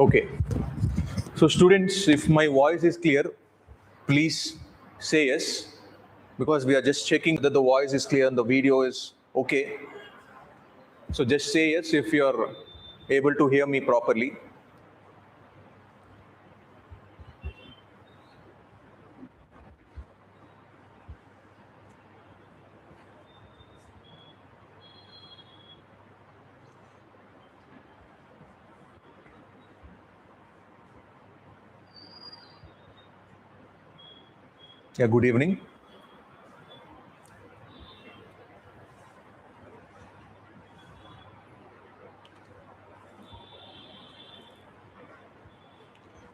Okay. So students, if my voice is clear, please say yes, because we are just checking that the voice is clear and the video is okay. So just say yes if you are able to hear me properly. Yeah, good evening.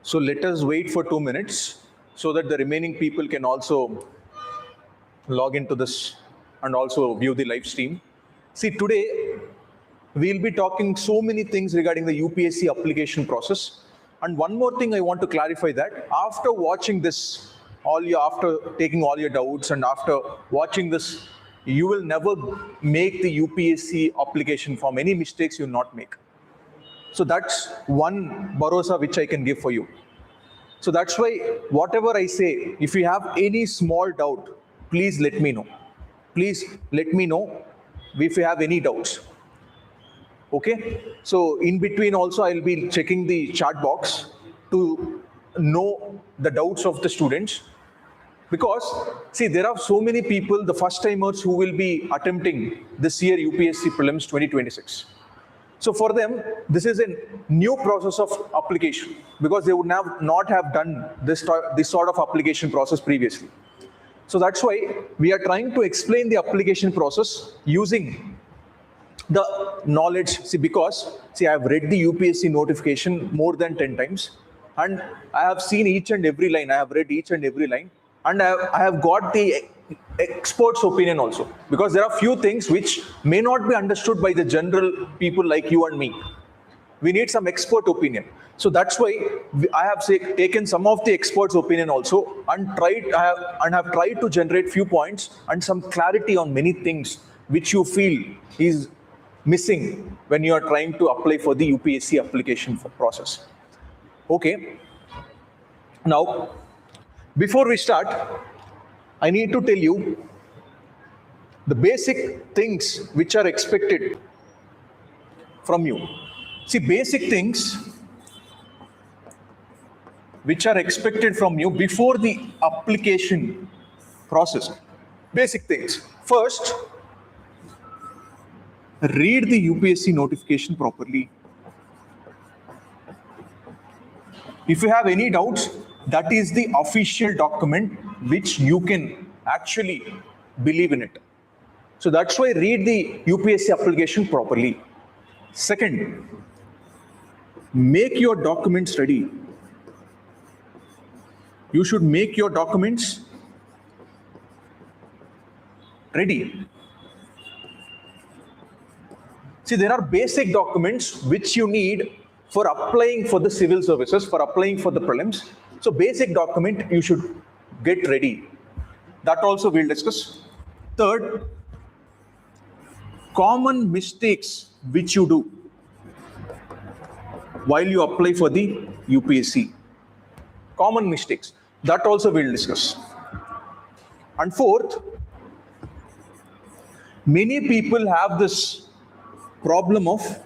So let us wait for 2 minutes so that the remaining people can also log into this and also view the live stream. See, today we'll be talking so many things regarding the UPSC application process. And one more thing I want to clarify, that after watching this, after taking all your doubts and after watching this, you will never make the UPSC application form. Any mistakes you will not make. So that's one bharosa which I can give for you. So that's why whatever I say, if you have any small doubt, please let me know. Please let me know if you have any doubts. Okay, so in between also I'll be checking the chat box to know the doubts of the students, because see, there are so many people, the first timers who will be attempting this year UPSC Prelims 2026. So for them, this is a new process of application, because they would not have done this sort of application process previously. So that's why we are trying to explain the application process using the knowledge. See, because I have read the UPSC notification more than 10 times, and I have seen each and every line. I have read each and every line, and I have got the expert's opinion also, because there are few things which may not be understood by the general people like you and me. We need some expert opinion. So that's why I have taken some of the experts' opinion also and have tried to generate few points and some clarity on many things which you feel is missing when you are trying to apply for the UPSC application process. Okay. Now, before we start, I need to tell you the basic things which are expected from you. See, basic things which are expected from you before the application process. Basic things. First, read the UPSC notification properly. If you have any doubts, that is the official document which you can actually believe in it. So that's why read the UPSC application properly. Second, make your documents ready. You should make your documents ready. See, there are basic documents which you need for applying for the civil services, for applying for the prelims. So basic document you should get ready. That also we'll discuss. Third, common mistakes which you do while you apply for the UPSC. Common mistakes. That also we'll discuss. And fourth, many people have this problem of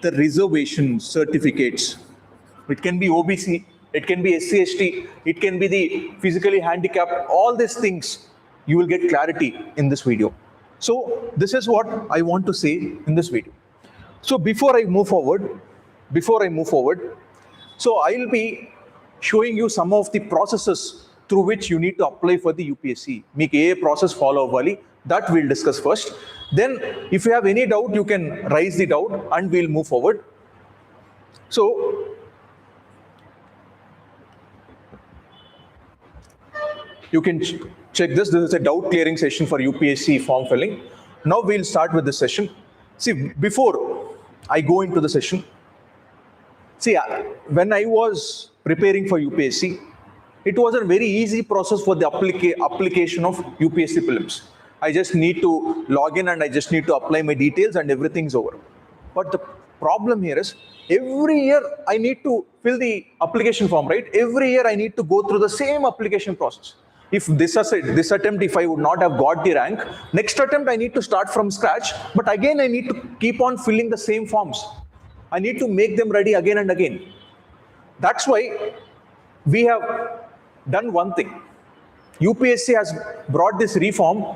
the reservation certificates. It can be OBC, it can be SC/ST, it can be the physically handicapped. All these things you will get clarity in this video. So this is what I want to say in this video. So before I move forward, so I'll be showing you some of the processes through which you need to apply for the UPSC. Meek a process follow avali, that we'll discuss first. Then if you have any doubt, you can raise the doubt and we'll move forward. So you can check this. This is a doubt clearing session for UPSC form filling. Now we'll start with this session. See, before I go into the session, see, when I was preparing for UPSC, it was a very easy process for the application of UPSC Prelims. I just need to log in and I just need to apply my details and everything's over. But the problem here is every year I need to fill the application form, right? Every year I need to go through the same application process. If this attempt, if I would not have got the rank, next attempt I need to start from scratch, but again I need to keep on filling the same forms. I need to make them ready again and again. That's why we have done one thing. UPSC has brought this reform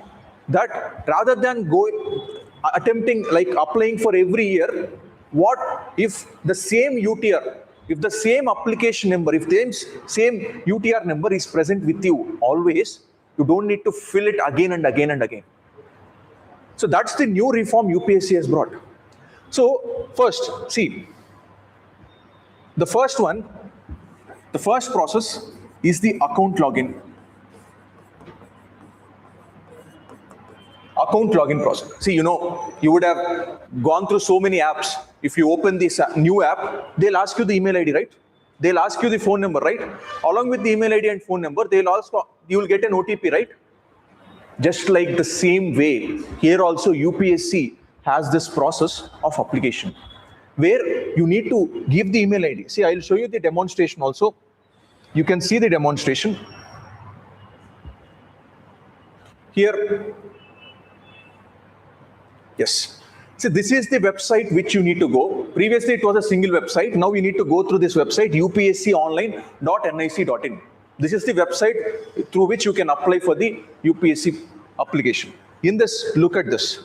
that rather than attempting like applying for every year, what if the same UTR, if the same application number, if the same UTR number is present with you always, you don't need to fill it again and again and again. So that's the new reform UPSC has brought. So first, see, the first process is the account login. Account login process. See, you would have gone through so many apps. If you open this new app, they'll ask you the email ID, right? They'll ask you the phone number, right? Along with the email ID and phone number, you will get an OTP, right? Just like the same way, here also UPSC has this process of application where you need to give the email ID. See, I'll show you the demonstration also. You can see the demonstration. Here, yes. So this is the website which you need to go. Previously, it was a single website. Now you need to go through this website, upsconline.nic.in. This is the website through which you can apply for the UPSC application. In this, look at this.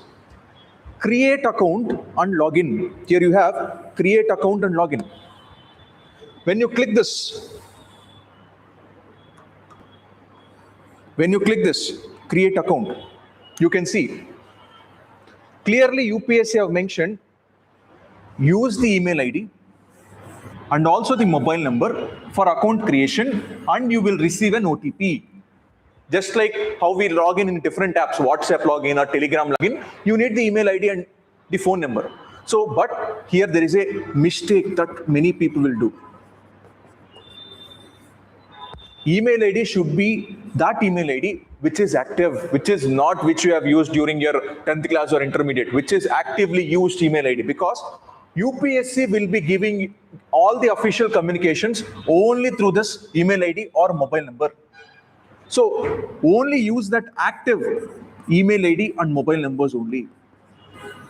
Create account and login. Here you have create account and login. When you click this, create account, you can see clearly UPSC have mentioned use the email ID and also the mobile number for account creation, and you will receive an OTP. Just like how we log in different apps, WhatsApp login or Telegram login, you need the email ID and the phone number. So, but here there is a mistake that many people will do. Email ID should be that email ID which is active, which is not which you have used during your 10th class or intermediate, which is actively used email ID, because UPSC will be giving all the official communications only through this email ID or mobile number. So only use that active email ID and mobile numbers only.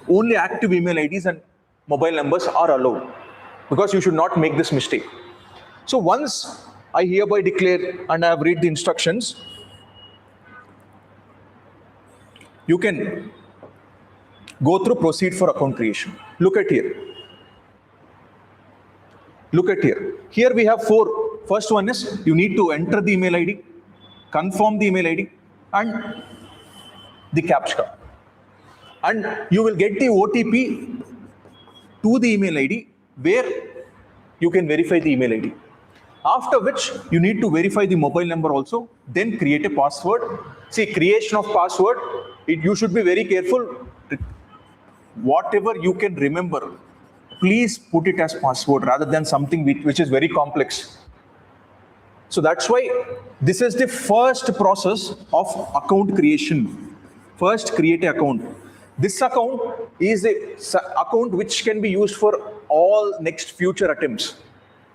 Only active email IDs and mobile numbers are allowed, because you should not make this mistake. So once I hereby declare and I have read the instructions, you can go through proceed for account creation. Look at here. Look at here. Here we have 4. First one is you need to enter the email ID, confirm the email ID and the CAPTCHA. And you will get the OTP to the email ID where you can verify the email ID. After which you need to verify the mobile number also, then create a password. See, creation of password, you should be very careful. Whatever you can remember, please put it as password rather than something which is very complex. So that's why this is the first process of account creation. First, create an account. This account is an account which can be used for all next future attempts.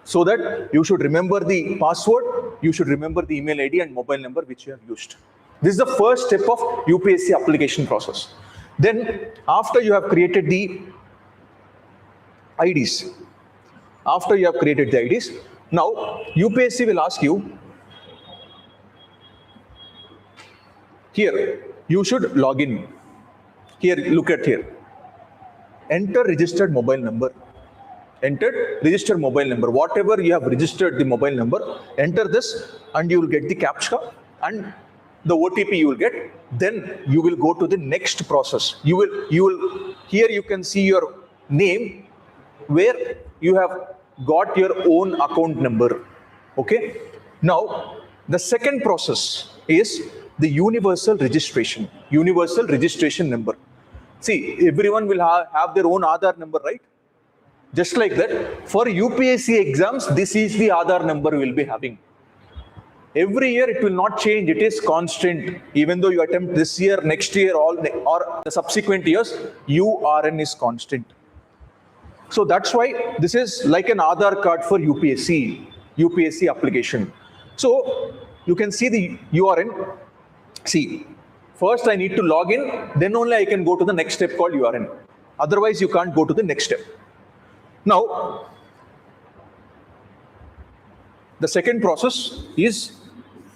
So that you should remember the password, you should remember the email ID and mobile number which you have used. This is the first step of UPSC application process. Then after you have created the IDs, now UPSC will ask you, here you should log in. Here, look at here. Enter registered mobile number. Enter registered mobile number. Whatever you have registered the mobile number, enter this and you will get the CAPTCHA and the OTP you will get. Then you will go to the next process. You will here you can see your name where you have got your own account number. Okay. Now the second process is the universal registration. Universal registration number. See, everyone will have their own Aadhaar number, right? Just like that, for UPSC exams, this is the Aadhaar number we will be having. Every year it will not change, it is constant. Even though you attempt this year, next year, or the subsequent years, URN is constant. So that's why this is like an Aadhaar card for UPSC application. So you can see the URN. See, first I need to log in, then only I can go to the next step called URN. Otherwise, you can't go to the next step. Now, the second process is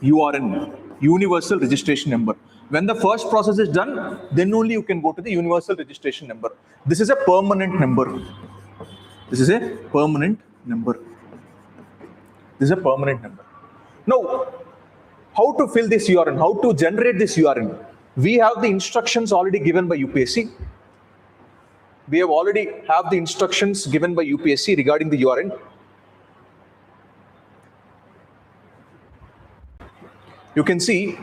URN, Universal Registration Number. When the first process is done, then only you can go to the Universal Registration Number. This is a permanent number. This is a permanent number. This is a permanent number. Now, how to fill this URN? How to generate this URN? We have the instructions already given by UPSC. We have already have the instructions given by UPSC regarding the URN. You can see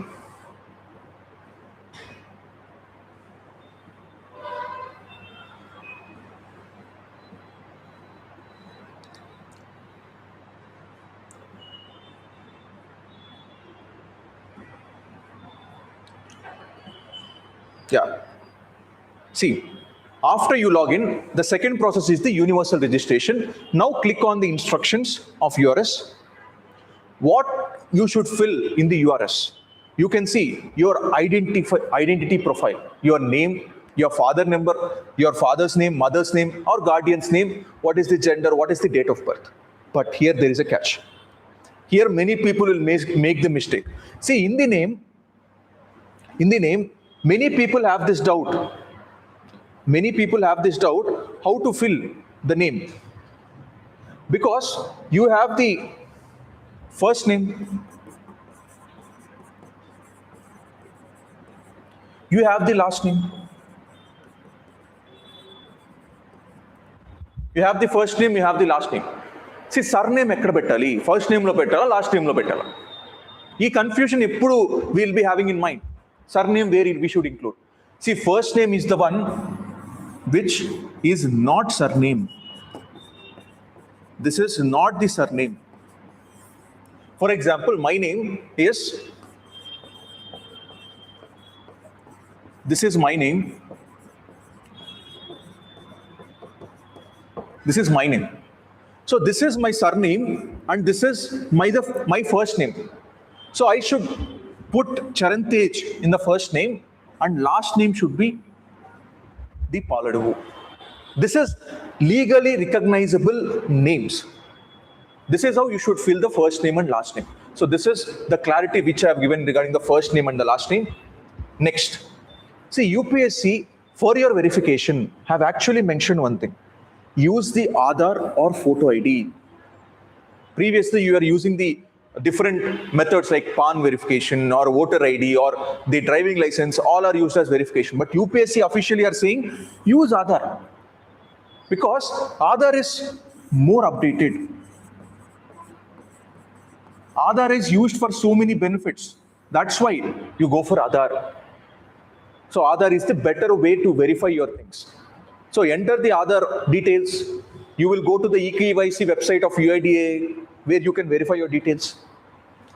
see, after you log in, the second process is the universal registration. Now click on the instructions of URS. What you should fill in the URS? You can see your identity profile, your name, your father number, your father's name, mother's name, or guardian's name, what is the gender, what is the date of birth. But here there is a catch. Here many people will make the mistake. See, in the name, many people have this doubt. Many people have this doubt how to fill the name. Because you have the first name, you have the last name. You have the first name, you have the last name. See, surname ekkada pettali, first name lo pettala, last name lo pettala. Ee confusion eppudu we will be having in mind. Surname where we should include. See, first name is the one which is not surname. This is not the surname. For example, my name is, this is my name. This is my name. So this is my surname and this is my first name. So I should put Charantej in the first name and last name should be the Paladavu. This is legally recognizable names. This is how you should fill the first name and last name. So this is the clarity which I have given regarding the first name and the last name. Next, see, UPSC for your verification have actually mentioned one thing. Use the Aadhaar or photo ID. Previously, you are using the different methods like PAN verification or voter ID or the driving license, all are used as verification. But UPSC officially are saying use Aadhaar because Aadhaar is more updated. Aadhaar is used for so many benefits. That's why you go for Aadhaar. So Aadhaar is the better way to verify your things. So enter the Aadhaar details. You will go to the eKYC website of UIDA where you can verify your details.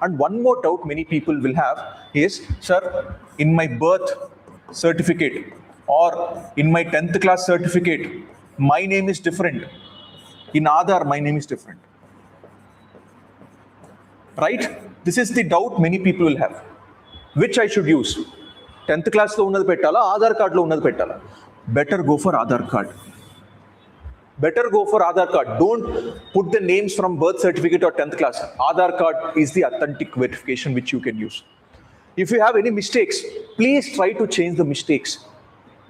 And one more doubt many people will have is, sir, in my birth certificate or in my 10th class certificate, my name is different. In Aadhaar, my name is different. Right? This is the doubt many people will have. Which I should use? 10th class lo unnadu pettala, Aadhaar card lo unnadu pettala. Better go for Aadhaar card. Better go for Aadhaar card. Don't put the names from birth certificate or 10th class. Aadhaar card is the authentic verification which you can use. If you have any mistakes, please try to change the mistakes.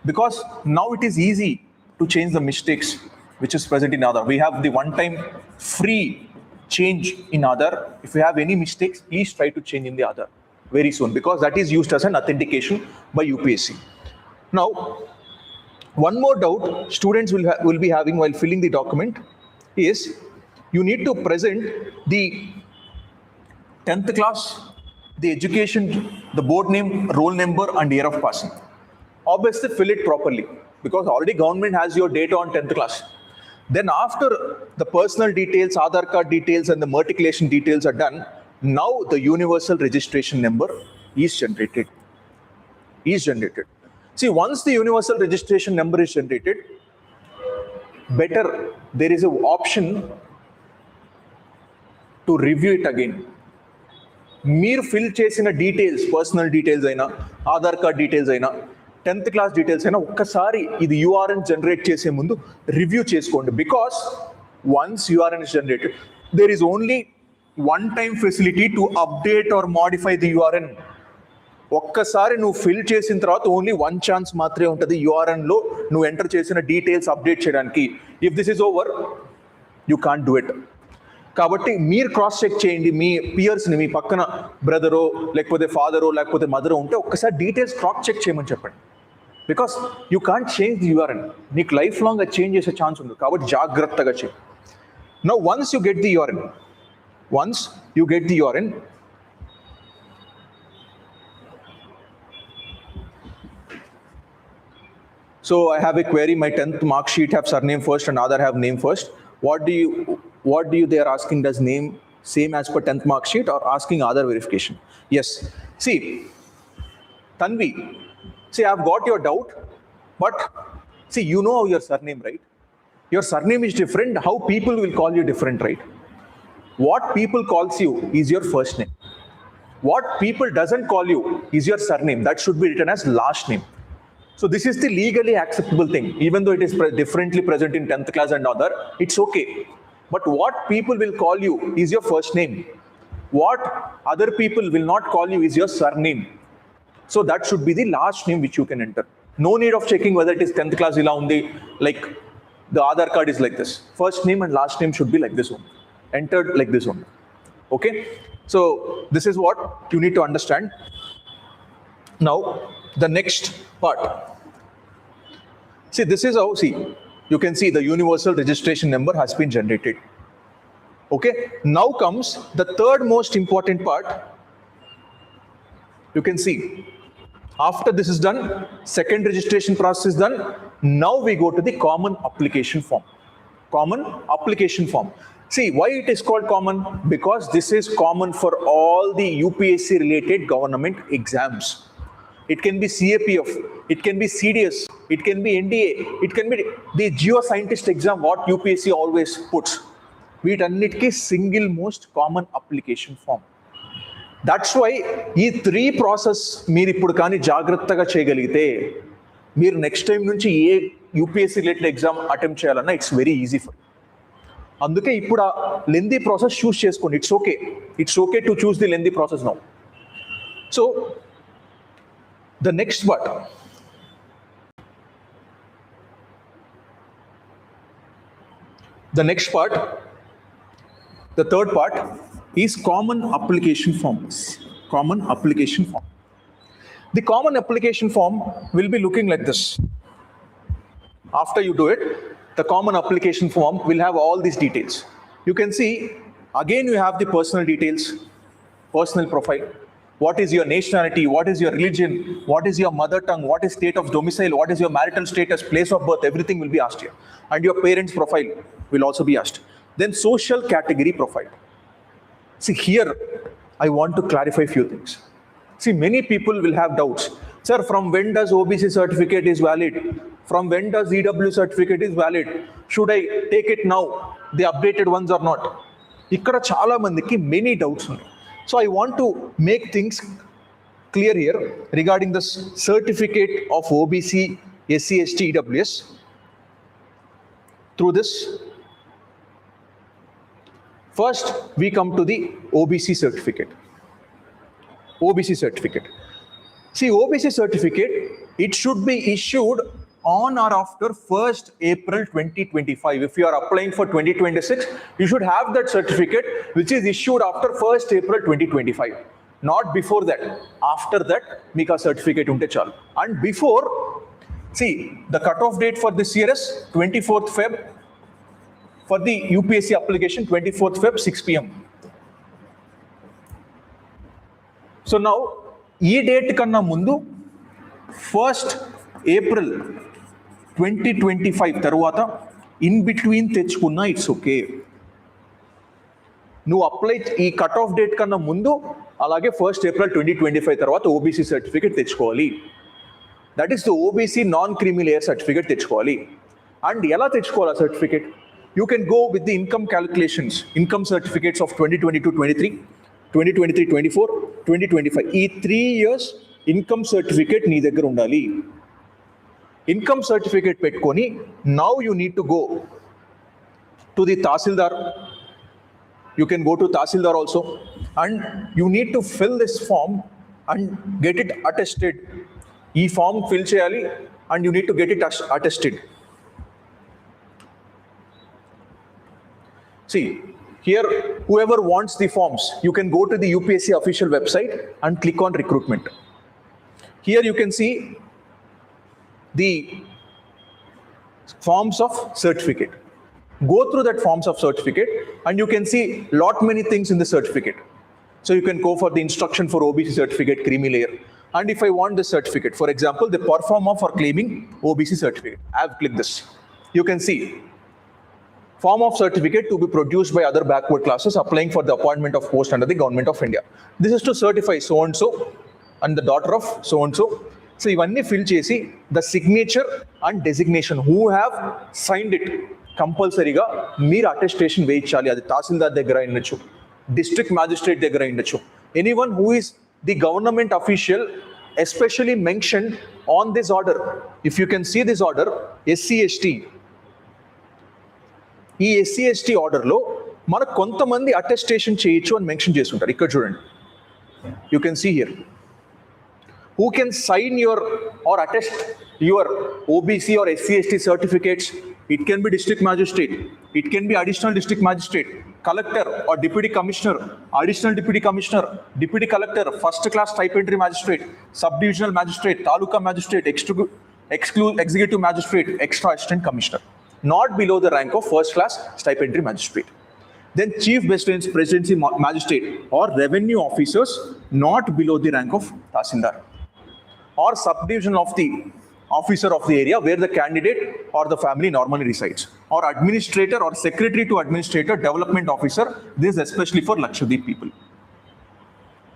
Because now it is easy to change the mistakes which is present in Aadhaar. We have the one-time free change in Aadhaar. If you have any mistakes, please try to change in the Aadhaar very soon because that is used as an authentication by UPSC. Now, one more doubt students will be having while filling the document is you need to present the 10th class, the education, the board name, roll number and year of passing. Obviously fill it properly because already government has your data on 10th class. Then after the personal details, Aadhaar card details and the matriculation details are done, now the universal registration number is generated. See, once the universal registration number is generated, better there is an option to review it again. మీరు fill చేసిన details, personal details అయినా, Aadhaar card details అయినా, 10th class details అయినా ఒక్కసారి ఇది URN generate చేసే ముందు review చేసుకోండి. Because once URN is generated there is only one time facility to update or modify the URN. ఒక్కసారి నువ్వు ఫిల్ చేసిన తర్వాత ఓన్లీ వన్ ఛాన్స్ మాత్రమే ఉంటుంది యూఆర్ఎన్లో నువ్వు ఎంటర్ చేసిన డీటెయిల్స్ అప్డేట్ చేయడానికి. If this is over you can't do it. కాబట్టి మీరు క్రాస్ చెక్ చేయండి, మీ పియర్స్ని, మీ పక్కన బ్రదరో లేకపోతే ఫాదరో లేకపోతే మదరో ఉంటే ఒక్కసారి డీటెయిల్స్ క్రాస్ చెక్ చేయమని చెప్పండి. Because you can't change the URN. నీకు లైఫ్ లాంగ్ అది చేంజ్ చేసే ఛాన్స్ ఉంది, కాబట్టి జాగ్రత్తగా చేయి. Now once you get the URN, so I have a query, my 10th mark sheet have surname first and Aadhaar have name first. What do you they are asking, does name same as per 10th mark sheet or asking Aadhaar verification? Yes. See, Tanvi, see, I've got your doubt, but see, you know your surname, right? Your surname is different. How people will call you different, right? What people calls you is your first name. What people doesn't call you is your surname. That should be written as last name. So this is the legally acceptable thing. Even though it is differently present in 10th class and other, it's okay. But what people will call you is your first name. What other people will not call you is your surname. So that should be the last name which you can enter. No need of checking whether it is 10th class ila undi, like the Aadhaar card is like this. First name and last name should be like this one. Entered like this one. Okay? So this is what you need to understand. Now, the next part. See, this is how, see, you can see the universal registration number has been generated. Okay, now comes the third most important part. You can see, after this is done, second registration process is done. Now we go to the common application form. Common application form. See, why it is called common? Because this is common for all the UPSC related government exams. It can be CAPF, it can be CDS, it can be NDA, it can be the geoscientist exam, what UPSC always puts. వీటన్నిటికీ single most common application form. That's why ఈ 3 process మీరు ఇప్పుడు కానీ జాగ్రత్తగా చేయగలిగితే మీరు next time నుంచి ఏ UPSC related exam attempt చేయాలన్నా ఇట్స్ వెరీ ఈజీ ఫర్. అందుకే ఇప్పుడు ఆ లెందీ ప్రాసెస్ చూస్ చేసుకోండి. It's okay to choose the lengthy process now. So the next part, the third part is common application forms. Common application form. The common application form will be looking like this. After you do it, the common application form will have all these details. You can see, again you have the personal details, personal profile. What is your nationality? What is your religion? What is your mother tongue? What is state of domicile? What is your marital status? Place of birth? Everything will be asked here. And your parents' profile will also be asked. Then social category profile. See, here I want to clarify a few things. See, many people will have doubts. Sir, from when does OBC certificate is valid? From when does EW certificate is valid? Should I take it now? The updated ones or not? Ikkada chala mandiki many doubts unnai. So I want to make things clear here regarding the certificate of OBC, SC, ST, EWS. Through this, first we come to the OBC certificate. OBC certificate. See, OBC certificate, it should be issued on or after 1st April 2025. If you are applying for 2026, you should have that certificate which is issued after 1st April 2025. Not before that. After that, meeka certificate unte chalu. And before, see, the cutoff date for this year is 24th Feb. For the UPSC application, 24th Feb, 6 PM. So now, ee date kanna mundu, 1st April 2025 తర్వాత in between తెచ్చుకున్నా it's okay. నువ్వు apply ఈ cut off date కన్నా ముందు అలాగే 1st April 2025 తర్వాత OBC certificate తెచ్చుకోవాలి. That is the OBC non creamy layer certificate తెచ్చుకోవాలి. And ఎలా తెచ్చుకోవాలి ఆ certificate? You can go with the income calculations, income certificates of 2022-23, 2023-24, 2025. ఈ 3 years ఇన్కమ్ సర్టిఫికేట్ నీ దగ్గర ఉండాలి. ఇన్కమ్ సర్టిఫికేట్ పెట్టుకొని now you need to go to the Tahsildar. You can go to Tahsildar also, and you need to fill this form and get it attested. ఈ form fill చేయాలి and you need to get it attested. See, here whoever wants the forms, you can go to the UPSC official website and click on recruitment. Here you can see the forms of certificate. Go through that forms of certificate and you can see lot many things in the certificate. So you can go for the instruction for OBC certificate, creamy layer. And if I want this certificate, for example, the performer for claiming OBC certificate, I have clicked this. You can see form of certificate to be produced by other backward classes applying for the appointment of post under the Government of India. This is to certify so and so and the daughter of so and so. So ivanni fill chesi the signature and designation who have signed it compulsory ga meer attestation veychali. Adi Tahsildar daggara innachu, district magistrate daggara innachu, anyone who is the government official especially mentioned on this order. If you can see this order, SC/ST, ఈ SC/ST ఆర్డర్లో మనకు కొంతమంది attestation చేయొచ్చు అని mention చేస్తుంటారు. ఇక్కడ చూడండి, you can see here who can sign your or attest your OBC or SC/ST certificates. It can be district magistrate, it can be additional district magistrate, collector or deputy commissioner, additional deputy commissioner, deputy collector, first class stipendary magistrate, subdivisional magistrate, taluka magistrate, executive magistrate, extra assistant commissioner, not below the rank of first class stipendary magistrate. Then chief presidency magistrate or revenue officers not below the rank of Tahsildar, or subdivision of the officer of the area where the candidate or the family normally resides, or administrator or secretary to administrator, development officer. This is especially for Lakshadweep people.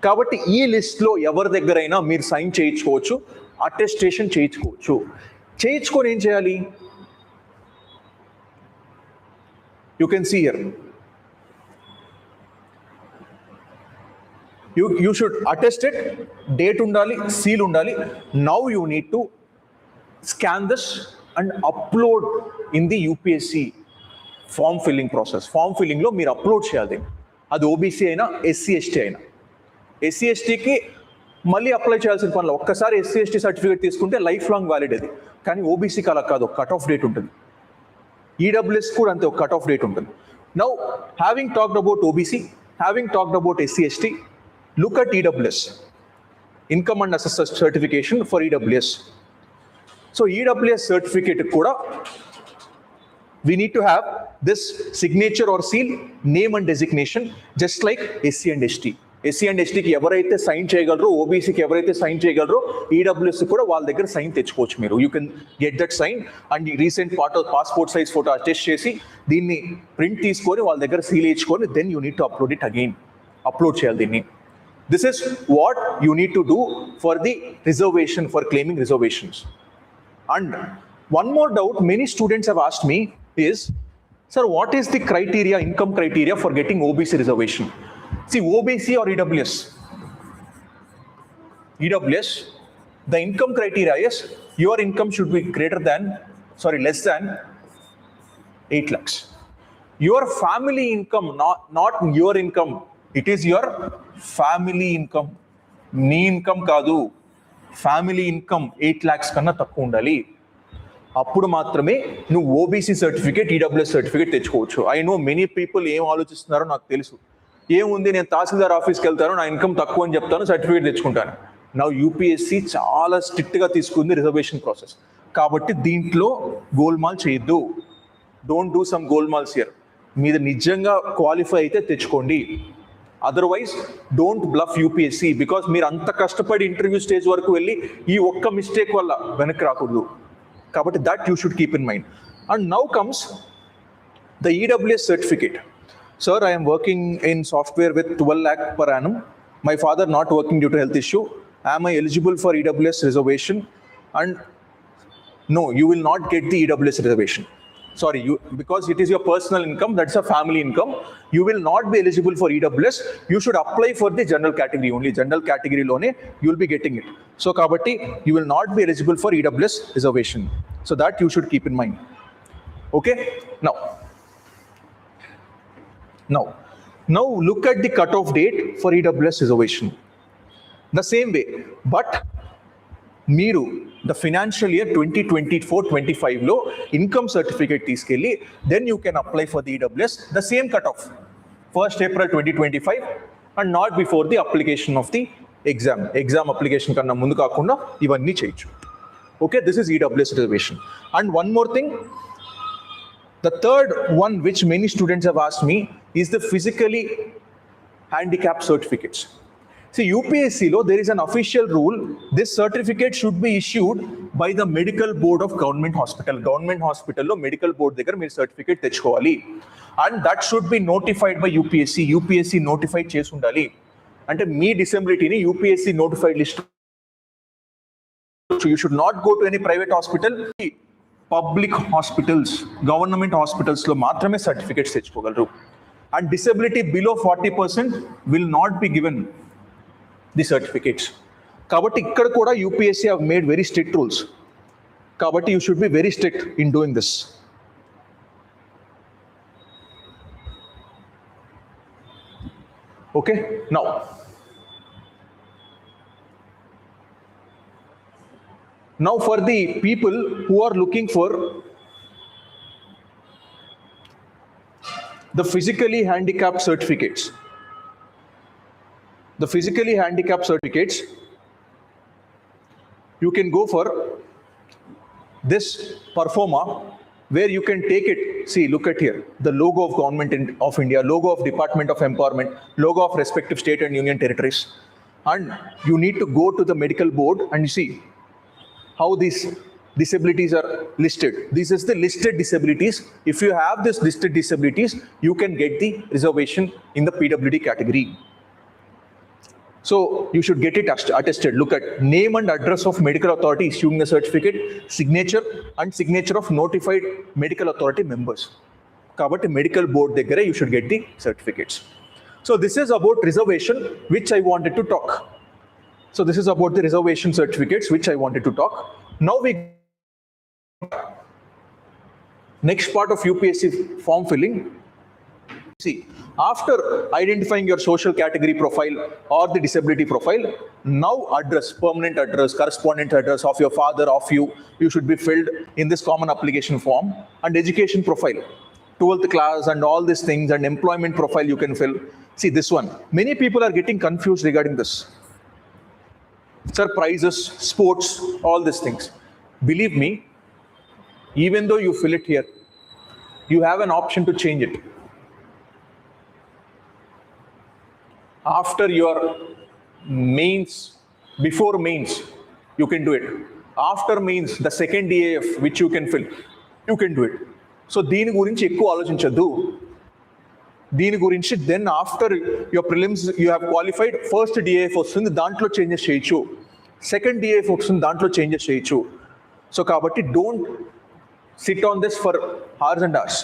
కాబట్టి ఈ లిస్ట్లో ఎవరి దగ్గరైనా మీరు sign చేయించుకోవచ్చు, attestation చేయించుకోవచ్చు. చేయించుకొని ఏం చేయాలి? You can see here, you should attest it, date undali, seal undali. Now you need to scan this and upload in the UPSC form filling process. Form filling lo meer upload cheyali. Adi OBC aina SC/ST aina. SC/STకి మళ్ళీ apply చేయాల్సిన పనిలో ఒక్కసారి SC/ST certificate తీసుకుంటే life long valid అది. కానీ ఓబీసీకి అలా కాదు, cut off date ఉంటుంది. EWS కూడా అంతే, ఒక కట్ ఆఫ్ డేట్ ఉంటుంది. Now, having talked about OBC, having talked about SC/ST, look at EWS, income and assessor certification for EWS. So EWS certificate kuda we need to have this signature or seal, name and designation, just like SC and ST. SC&STకి ఎవరైతే sign చేయగలరో, ఓబీసీకి ఎవరైతే sign చేయగలరో, EWS కూడా వాళ్ళ దగ్గర sign తెచ్చుకోవచ్చు మీరు. You can get that sign and recent passport size photo attest చేసి దీన్ని ప్రింట్ తీసుకొని వాళ్ళ దగ్గర సీల్ వేయించుకొని then you need to upload it again. Upload చేయాలి దీన్ని. This is what you need to do for the reservation, for claiming reservations. And one more doubt many students have asked me is, sir, what is the criteria, income criteria for getting OBC reservation? See, OBC or EWS? EWS, the income criteria is your income should be less than 8 lakhs. Your family income, not your income, it is your family income. నీ income కాదు, family income 8 lakhs కన్నా తక్కువ ఉండాలి. అప్పుడు మాత్రమే నువ్వు OBC certificate, EWS certificate తెచ్చుకోవచ్చు. I know many people ఏం ఆలోచిస్తున్నారో నాకు తెలుసు. ఏముంది, నేను తహసీల్దార్ ఆఫీస్కి వెళ్తాను, నా ఇన్కమ్ తక్కువ అని చెప్తాను, సర్టిఫికేట్ తెచ్చుకుంటాను. నా యూపీఎస్సీ చాలా స్ట్రిక్ట్గా తీసుకుంది రిజర్వేషన్ ప్రాసెస్. కాబట్టి దీంట్లో గోల్మాల్ చేయొద్దు. Don't do some golmaals here. మీద నిజంగా క్వాలిఫై అయితే తెచ్చుకోండి. Otherwise don't bluff UPSC, because మీరు అంత కష్టపడి ఇంటర్వ్యూ స్టేజ్ వరకు వెళ్ళి ఈ ఒక్క మిస్టేక్ వల్ల వెనక్కి రాకూడదు. కాబట్టి that you should keep in mind. And now comes the EWS certificate. Sir, I am working in software with 12 lakh per annum. My father not working due to health issue. Am I eligible for EWS reservation? And no, you will not get the EWS reservation. Sorry, because it is your personal income, that's a family income, you will not be eligible for EWS. You should apply for the general category only. General category lone you will be getting it. So kabatti you will not be eligible for EWS reservation. So that you should keep in mind. Okay, now look at the cutoff date for EWS reservation. The same way, but మీరు the financial year 2024-25లో income certificate తీసుకెళ్ళి then you can apply for the EWS the same cut off 1st April 2025 and not before the application of the exam application కన్నా ముందు కాకుండా ఇవన్నీ చేయొచ్చు. Okay, this is EWS reservation. And one more thing, the third one which many students have asked me is the physically handicap certificates. See, UPSC lo there is an official rule. This certificate should be issued by the medical board of government hospital. Government hospital lo medical board దగ్గర మీరు certificate తెచ్చుకోవాలి. And that should be notified by UPSC. UPSC notified చేసి ఉండాలి. అంటే మీ డిసెబిలిటీని UPSC notified list. So you should not go to any private hospital. Public hospitals, government hospitals లో మాత్రమే certificates తెచ్చుకోగలరు. And disability below 40% will not be given the certificates. Kabatti ikkada kuda UPSC have made very strict rules. Kabatti you should be very strict in doing this. Okay, now for the people who are looking for the physically handicapped certificates, you can go for this Performa, where you can take it. See, look at here, the logo of Government of India, logo of Department of Empowerment, logo of respective state and union territories. And you need to go to the medical board and see how these disabilities are listed. This is the listed disabilities. If you have this listed disabilities, you can get the reservation in the PWD category. So you should get it attested. Look at name and address of medical authority issuing the certificate, signature and signature of notified medical authority members. Kabatti medical board దగ్గరే you should get the certificates. So this is about reservation which I wanted to talk. So this is about the reservation certificates which I wanted to talk. Now we next part of UPSC form filling. See, after identifying your social category profile or the disability profile, now address, permanent address, correspondent address of your father, of you should be filled in this common application form. And education profile, 12th class and all these things, and employment profile you can fill. See this one, many people are getting confused regarding this. Sir, prizes, sports, all these things. Believe me, even though you fill it here, you have an option to change it. After your mains, before mains, you can do it. After mains, the second DAF which you can fill, you can do it. So దీని గురించి ఎక్కువ ఆలోచించద్దు. దీని గురించి then after your prelims you have qualified, first DAF వస్తుంది, దాంట్లో changes చేయొచ్చు. Second DAF వస్తుంది, దాంట్లో చేంజెస్ చేయొచ్చు. సో కాబట్టి don't SIT on this for hours and hours.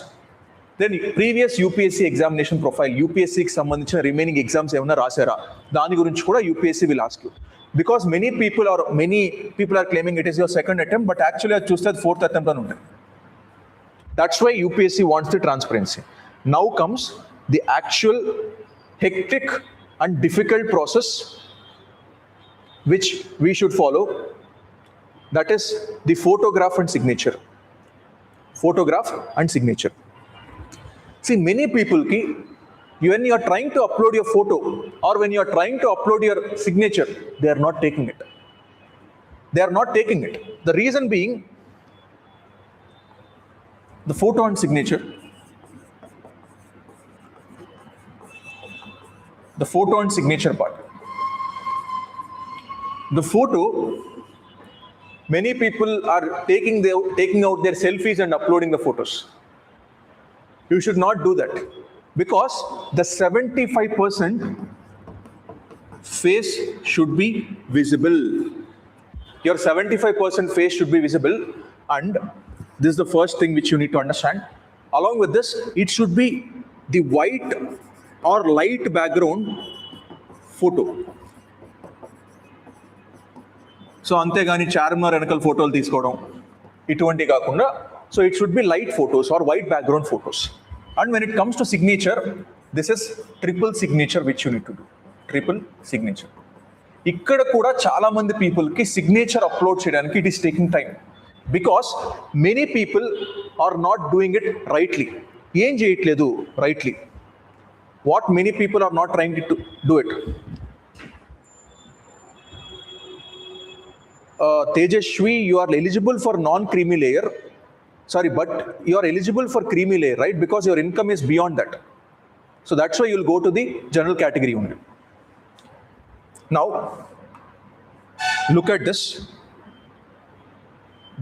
Then previous UPSC examination profile, UPSCకి సంబంధించిన రిమైనింగ్ ఎగ్జామ్స్ ఏమైనా రాశారా, దాని గురించి కూడా UPSC will ask you. Because many people are claiming it is your second attempt, but actually అది చూస్తే అది 4th attempt అని ఉంటుంది. That's why UPSC wants the transparency. Now comes the actual hectic and difficult process which we should follow. That is the photograph and signature. Photograph and signature. See, many people when you are trying to upload your photo or when you are trying to upload your signature, they are not taking it. The reason being, the photo and signature, part. The photo, many people are taking out their selfies and uploading the photos. You should not do that, because the 75% face should be visible. Your 75% face should be visible. And this is the first thing which you need to understand. Along with this, it should be the white or light background photo. So అంతేగాని చార్మినార్ వెనకాల ఫోటోలు తీసుకోవడం ఇటువంటి కాకుండా, so it should be light photos or white background photos. And when it comes to signature, this is triple signature which you need to do. Triple signature. ఇక్కడ కూడా చాలా మంది పీపుల్కి సిగ్నేచర్ అప్లోడ్ చేయడానికి it is taking time, because many people are not doing it rightly. ఏం చేయట్లేదు rightly? What many people are not trying to do it? Tejashwi, you are eligible for non-creamy layer. Sorry, but you are eligible for creamy layer, right? Because your income is beyond that. So that's why you'll go to the general category only. Now, look at this,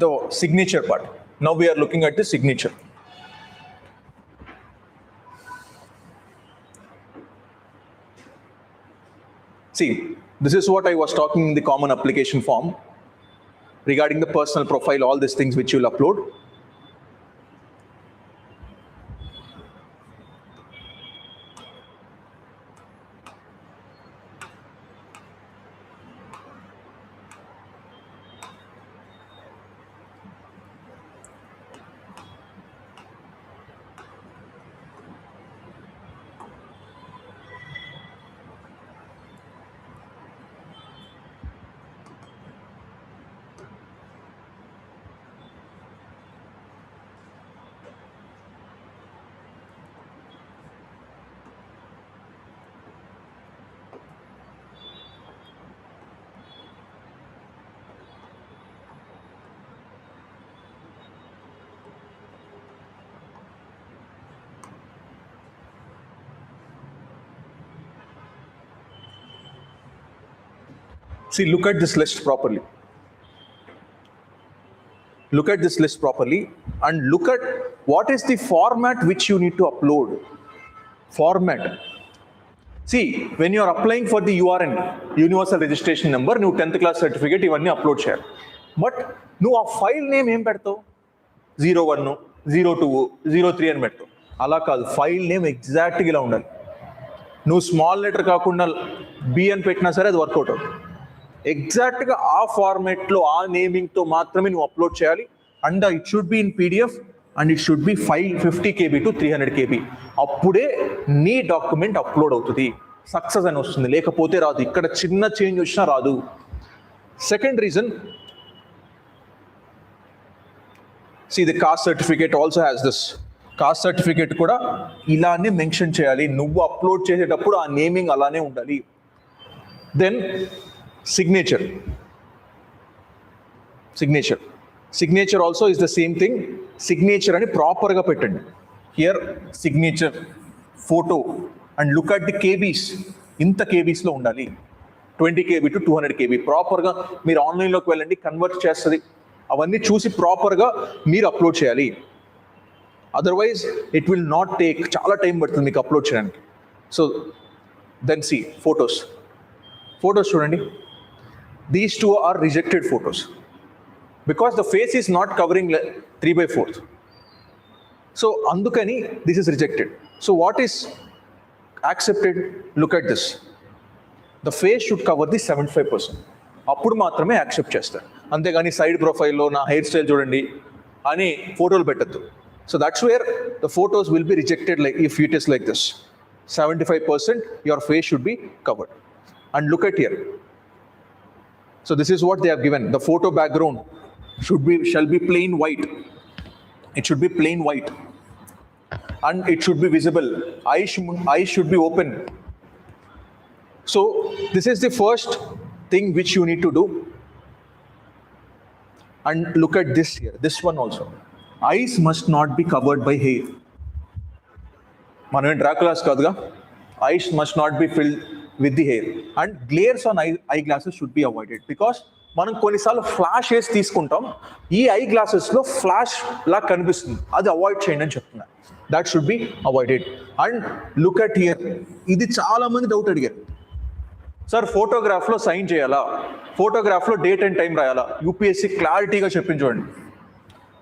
the signature part. Now we are looking at the signature. See, this is what I was talking in the common application form regarding the personal profile, all these things which you'll upload. See, look at this list properly. Look at this list properly and look at what is the format which you need to upload. Format. See, when you are applying for the URN, Universal Registration Number, new 10th class certificate, ivanni upload share. But nu a file name em pedtavu? 01, 02, 03 అని పెడతావు. అలా కాదు, file name ఎగ్జాక్ట్గా ఇలా ఉండాలి. నువ్వు small letter కాకుండా B అని పెట్టినా సరే అది వర్కౌట్ అవుతుంది. ఎగ్జాక్ట్గా ఆ ఫార్మేట్లో ఆ నేమింగ్తో మాత్రమే నువ్వు అప్లోడ్ చేయాలి. And it should be in PDF and it should be 50 KB to 300 KB. అప్పుడే నీ డాక్యుమెంట్ అప్లోడ్ అవుతుంది, సక్సెస్ అని వస్తుంది. లేకపోతే రాదు. ఇక్కడ చిన్న చేంజ్ వచ్చినా రాదు. Second reason, see the caste certificate also has this. Cost certificate కూడా ఇలానే మెన్షన్ చేయాలి. నువ్వు అప్లోడ్ చేసేటప్పుడు ఆ నేమింగ్ అలానే ఉండాలి. Then signature. Signature also is the same thing. Signature అని ప్రాపర్గా పెట్టండి. Here signature photo and look at the KBs. ఇంత కేబీస్లో ఉండాలి. 20 KB to 200 KB. ప్రాపర్గా మీరు ఆన్లైన్లోకి వెళ్ళండి, కన్వర్ట్ చేస్తుంది. అవన్నీ చూసి ప్రాపర్గా మీరు అప్లోడ్ చేయాలి. Otherwise it will not take, చాలా టైం పడుతుంది మీకు అప్లోడ్ చేయడానికి. సో దెన్ సి ఫొటోస్ చూడండి. These two are rejected photos because the face is not covering 3/4. So andukani this is rejected. So what is accepted? Look at this. The face should cover the 75%. అప్పుడు మాత్రమే accept చేస్తారు. అంతేగాని side ప్రొఫైల్లో నా hair style చూడండి అని ఫోటోలు పెట్టద్దు. So that's where the photos will be rejected, like if it is like this. 75% your face should be covered. And look at here. So this is what they have given. The photo background shall be plain white. It should be plain white. And it should be visible. Eyes should be open. So this is the first thing which you need to do. And look at this here. This one also. Eyes must not be covered by hair. Manam Dracula's kaduga. Eyes must not be filled with the hair. And glares on eyeglasses should be avoided because మనం కొన్నిసార్లు flash వేసి తీసుకుంటాం. ఈ I గ్లాసెస్లో flash లా కనిపిస్తుంది, అది avoid చేయండి అని చెప్తున్నా. That should be avoided. And look at here. ఇది చాలా మంది డౌట్ అడిగారు, సార్ ఫోటోగ్రాఫ్లో సైన్ చేయాలా, ఫోటోగ్రాఫ్లో డేట్ అండ్ టైం రాయాలా? యూపీఎస్సీ క్లారిటీగా చెప్పించండి.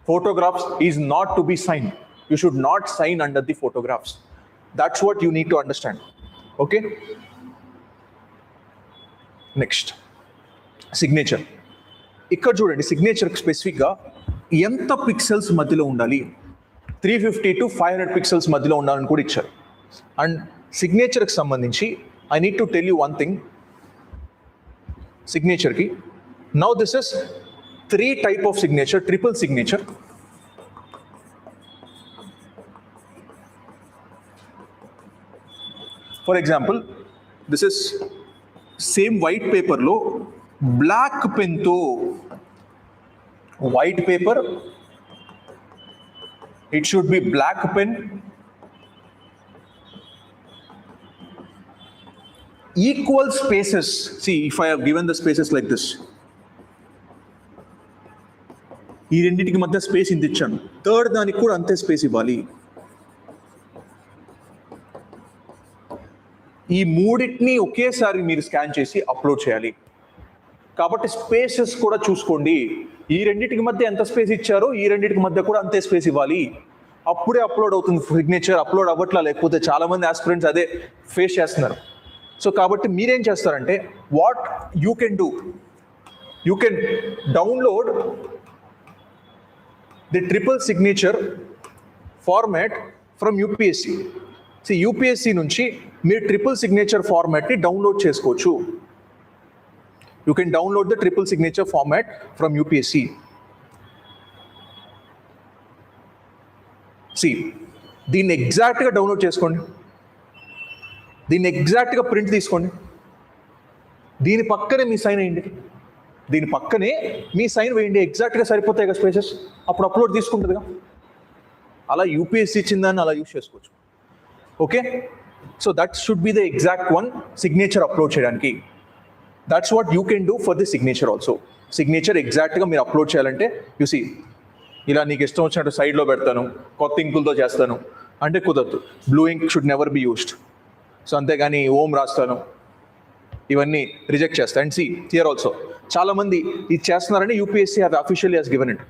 Photographs is not to be signed. You should not sign under the photographs. That's what you need to understand. Okay? Next, signature. ఇక్కడ చూడండి, signature స్పెసిఫిక్గా ఎంత పిక్సెల్స్ మధ్యలో ఉండాలి, 350 to 500 pixels మధ్యలో ఉండాలని కూడా ఇచ్చారు. అండ్ సిగ్నేచర్కి సంబంధించి I need to tell you one thing. సిగ్నేచర్కి now this is 3 type of signature, triple signature. For example, this is same white paper lo black pen to white paper, it should be black pen, equal spaces. See, if I have given the spaces like this, ఈ రెండింటికి మధ్య space ఇంత ఇచ్చాను, third దానికి కూడా అంతే space ఇవ్వాలి. ఈ మూడింటిని ఒకేసారి మీరు స్కాన్ చేసి అప్లోడ్ చేయాలి. కాబట్టి స్పేసెస్ కూడా చూసుకోండి. ఈ రెండింటికి మధ్య ఎంత స్పేస్ ఇచ్చారో ఈ రెండింటికి మధ్య కూడా అంతే స్పేస్ ఇవ్వాలి. అప్పుడే అప్లోడ్ అవుతుంది సిగ్నేచర్. అప్లోడ్ అవ్వట్లా, లేకపోతే చాలామంది ఆస్పిరెంట్స్ అదే ఫేస్ చేస్తున్నారు. సో కాబట్టి మీరేం చేస్తారంటే, what you can do, you can download the triple signature format from UPSC. See, UPSC నుంచి మీరు ట్రిపుల్ సిగ్నేచర్ ఫార్మాట్ని డౌన్లోడ్ చేసుకోవచ్చు. You can download the triple signature format from UPSC. See, దీన్ని ఎగ్జాక్ట్గా డౌన్లోడ్ చేసుకోండి, దీన్ని ఎగ్జాక్ట్గా ప్రింట్ తీసుకోండి, దీని పక్కనే మీ సైన్ అయ్యండి, దీని పక్కనే మీ సైన్ వేయండి. ఎగ్జాక్ట్గా సరిపోతాయి కదా స్పేసెస్, అప్పుడు అప్లోడ్ తీసుకుంటుందిగా. అలా యూపీఎస్సీ ఇచ్చిందని అలా యూస్ చేసుకోవచ్చు. Okay, so that should be the exact one signature upload చేయడానికి. That's what you can do for the signature also. Signature ఎగ్జాక్ట్గా మీరు అప్లోడ్ చేయాలంటే యూసీ ఇలా నీకు ఇష్టం వచ్చినట్టు సైడ్లో పెడతాను, కొత్త ఇంకులతో చేస్తాను అంటే కుదరదు. Blue ink should never be used. So అంతేగాని ఓం రాస్తాను ఇవన్నీ రిజెక్ట్ చేస్తా. అండ్ సి హియర్ ఆల్సో చాలామంది ఇది చేస్తున్నారని UPSC have officially has given it.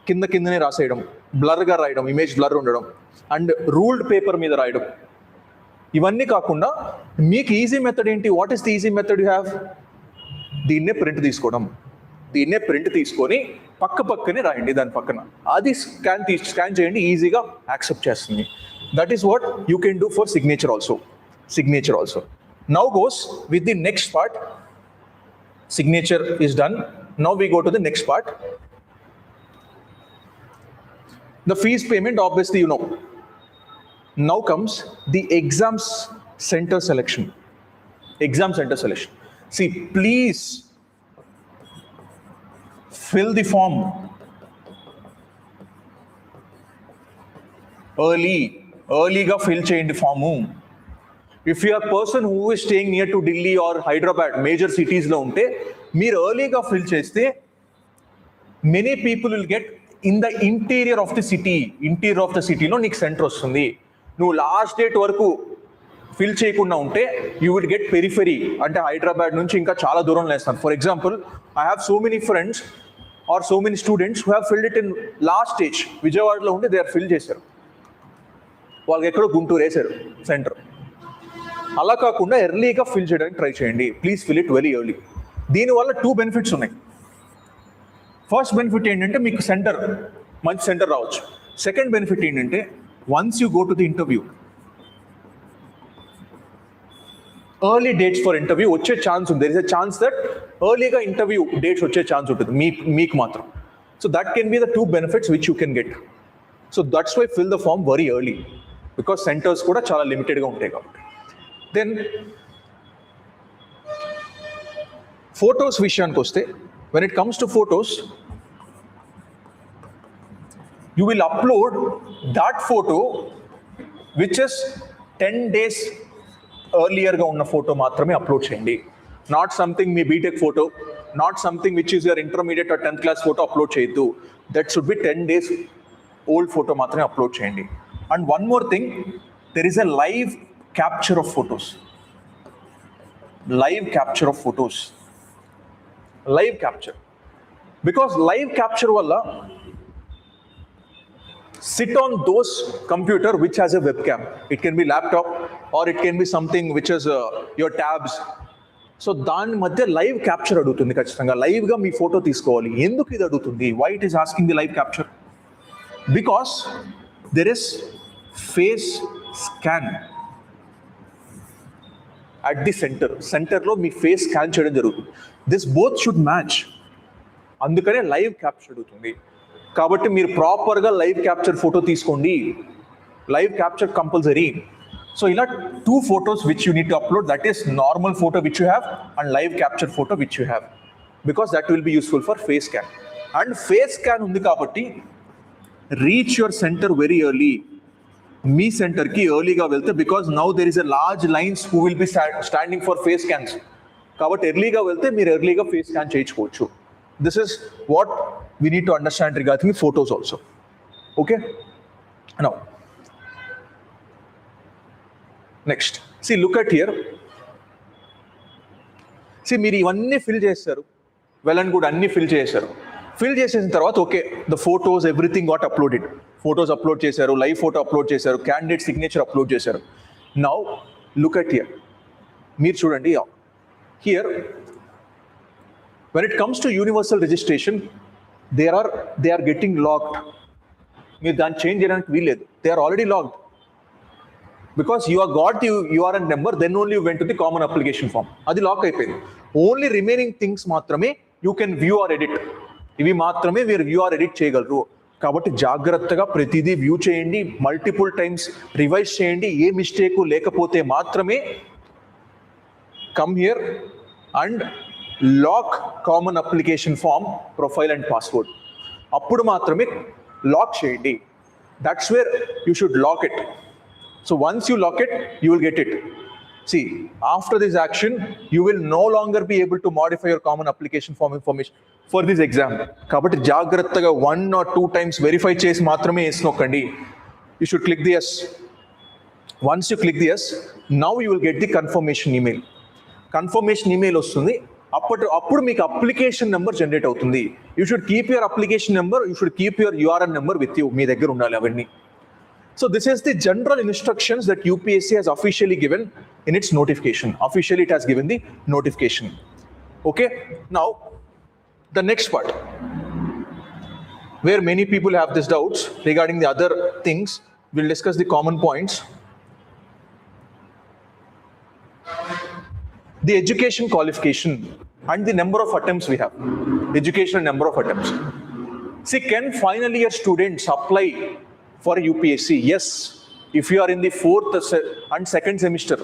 కిందనే రాసేయడం, బ్లర్గా రాయడం, ఇమేజ్ బ్లర్ ఉండడం, అండ్ రూల్డ్ పేపర్ మీద రాయడం. ఇవన్నీ కాకుండా మీకు ఈజీ మెథడ్ ఏంటి? What is the easy method you have? దీన్నే ప్రింట్ తీసుకోవడం. దీన్నే ప్రింట్ తీసుకొని పక్కనే రాయండి, దాని పక్కన అది స్కాన్ చేయండి, ఈజీగా యాక్సెప్ట్ చేస్తుంది. That is what you can do for signature also. Now goes with the next part. Signature is done. Now we go to the next part. The fees payment, obviously you know. Now comes the exam center selection. See, please fill the form earlyగా fill చేయండి form. If you are a person who is staying near to Delhi or Hyderabad, major cities లో ఉంటే మీరు ఎర్లీగా fill చేస్తే many people will get in the interior of the cityలో నీకు centre వస్తుంది. నువ్వు last date వరకు ఫిల్ చేయకుండా ఉంటే యూ విల్ గెట్ పెరిఫెరీ, అంటే హైదరాబాద్ నుంచి ఇంకా చాలా దూరంలో వేస్తాను. For example, I have so many friends or so many students who have filled it in last stage. విజయవాడలో ఉంటే దే ఆర్ ఫిల్ చేశారు, వాళ్ళకి ఎక్కడో గుంటూరు వేశారు సెంటర్. అలా కాకుండా ఎర్లీగా ఫిల్ చేయడానికి ట్రై చేయండి. Please fill it very early. దీనివల్ల 2 బెనిఫిట్స్ ఉన్నాయి. ఫస్ట్ బెనిఫిట్ ఏంటంటే మీకు మంచి సెంటర్ రావచ్చు. సెకండ్ బెనిఫిట్ ఏంటంటే once you go to the interview, early dates for interview వచ్చే ఛాన్స్ ఉంది. There is a chance that ఎర్లీగా ఇంటర్వ్యూ డేట్స్ వచ్చే ఛాన్స్ ఉంటుంది మీకు మాత్రం. So that can be the 2 benefits which you can get. So that's why fill the form very early, because centres కూడా చాలా లిమిటెడ్గా ఉంటాయి కాబట్టి. దెన్ ఫొటోస్ విషయానికి వస్తే, when it comes to photos, you will upload that photo which is 10 days ఎర్లియర్గా ఉన్న photo మాత్రమే అప్లోడ్ చేయండి. నాట్ సంథింగ్ మీ BTech photo, not something which is your intermediate or 10th class photo upload చేయొద్దు. That should be 10 days old photo మాత్రమే upload చేయండి. And one more thing, there is a live capture of photos. Live capture, because live capture వల్ల sit on those computer which has a webcam. It can be laptop or it can be something which is your tabs. So దాని మధ్య live capture అడుగుతుంది, ఖచ్చితంగా లైవ్గా మీ photo తీసుకోవాలి. ఎందుకు ఇది అడుగుతుంది? Why it is asking the live capture? Because there is face scan at the సెంటర్లో మీ ఫేస్ స్కాన్ చేయడం జరుగుతుంది. దిస్ బోత్ షుడ్ మ్యాచ్, అందుకనే లైవ్ క్యాప్చర్ అడుగుతుంది. కాబట్టి మీరు ప్రాపర్గా లైవ్ క్యాప్చర్ ఫోటో తీసుకోండి. Live capture compulsory. సో ఇలా 2 photos which you need to upload, that is normal photo which you have and live capture photo which you have, because that will be useful for face scan. And face scan ఉంది కాబట్టి reach your center very early. మీ సెంటర్కి ఎర్లీగా వెళ్తే, because now there is a large lines who will be standing for face scans. కాబట్టి ఎర్లీగా వెళ్తే మీరు ఎర్లీగా ఫేస్ స్కాన్ చేయించుకోవచ్చు. This is what we need to understand regarding photos also. Okay, now next see look at here. See మీరు ఇవన్నీ fill చేస్తారు, well and good, అన్నీ ఫిల్ చేశారు. ఫిల్ చేసేసిన తర్వాత okay, the photos everything got uploaded. Photos upload చేశారు, live photo upload చేశారు, candidate signature upload చేశారు. Now look at here. మీరు చూడండి, here when it comes to universal registration they are getting locked. మీరు దాన్ని చేంజ్ చేయడానికి వీల్లేదు. They are already locked. Because you are got the URN number, then only you went to the common application form. అది lock అయిపోయింది. Only remaining things మాత్రమే you can view or edit. ఇవి మాత్రమే మీరు వ్యూ ఆర్ ఎడిట్ చేయగలరు. కాబట్టి జాగ్రత్తగా ప్రతిదీ వ్యూ చేయండి, మల్టిపుల్ టైమ్స్ రివైజ్ చేయండి. ఏ మిస్టేక్ లేకపోతే మాత్రమే come here and lock common application form, profile and password. అప్పుడు మాత్రమే లాక్ చేయండి. That's where you should lock it. So once you lock it, you will get it. See, after this action, you will no longer be able to modify your common application form information for this exam. Kabatti jagrattaga 1 or 2 times verify chesi maatrame yes nokkandi. You should click the yes. Once you click the yes, now you will get the confirmation email. Confirmation email ostundi. Appudu meeku application number generate avutundi. You should keep your application number, you should keep your URN number with you. Mee daggara undali avanni. So this is the general instructions that UPSC has officially given in its notification. Officially it has given the notification. Okay, now the next part, where many people have these doubts regarding the other things, we'll discuss the common points. The education qualification and the number of attempts we have. Education and number of attempts. See, can final year students apply for UPSC? Yes, if you are in the 4th and 2nd semester,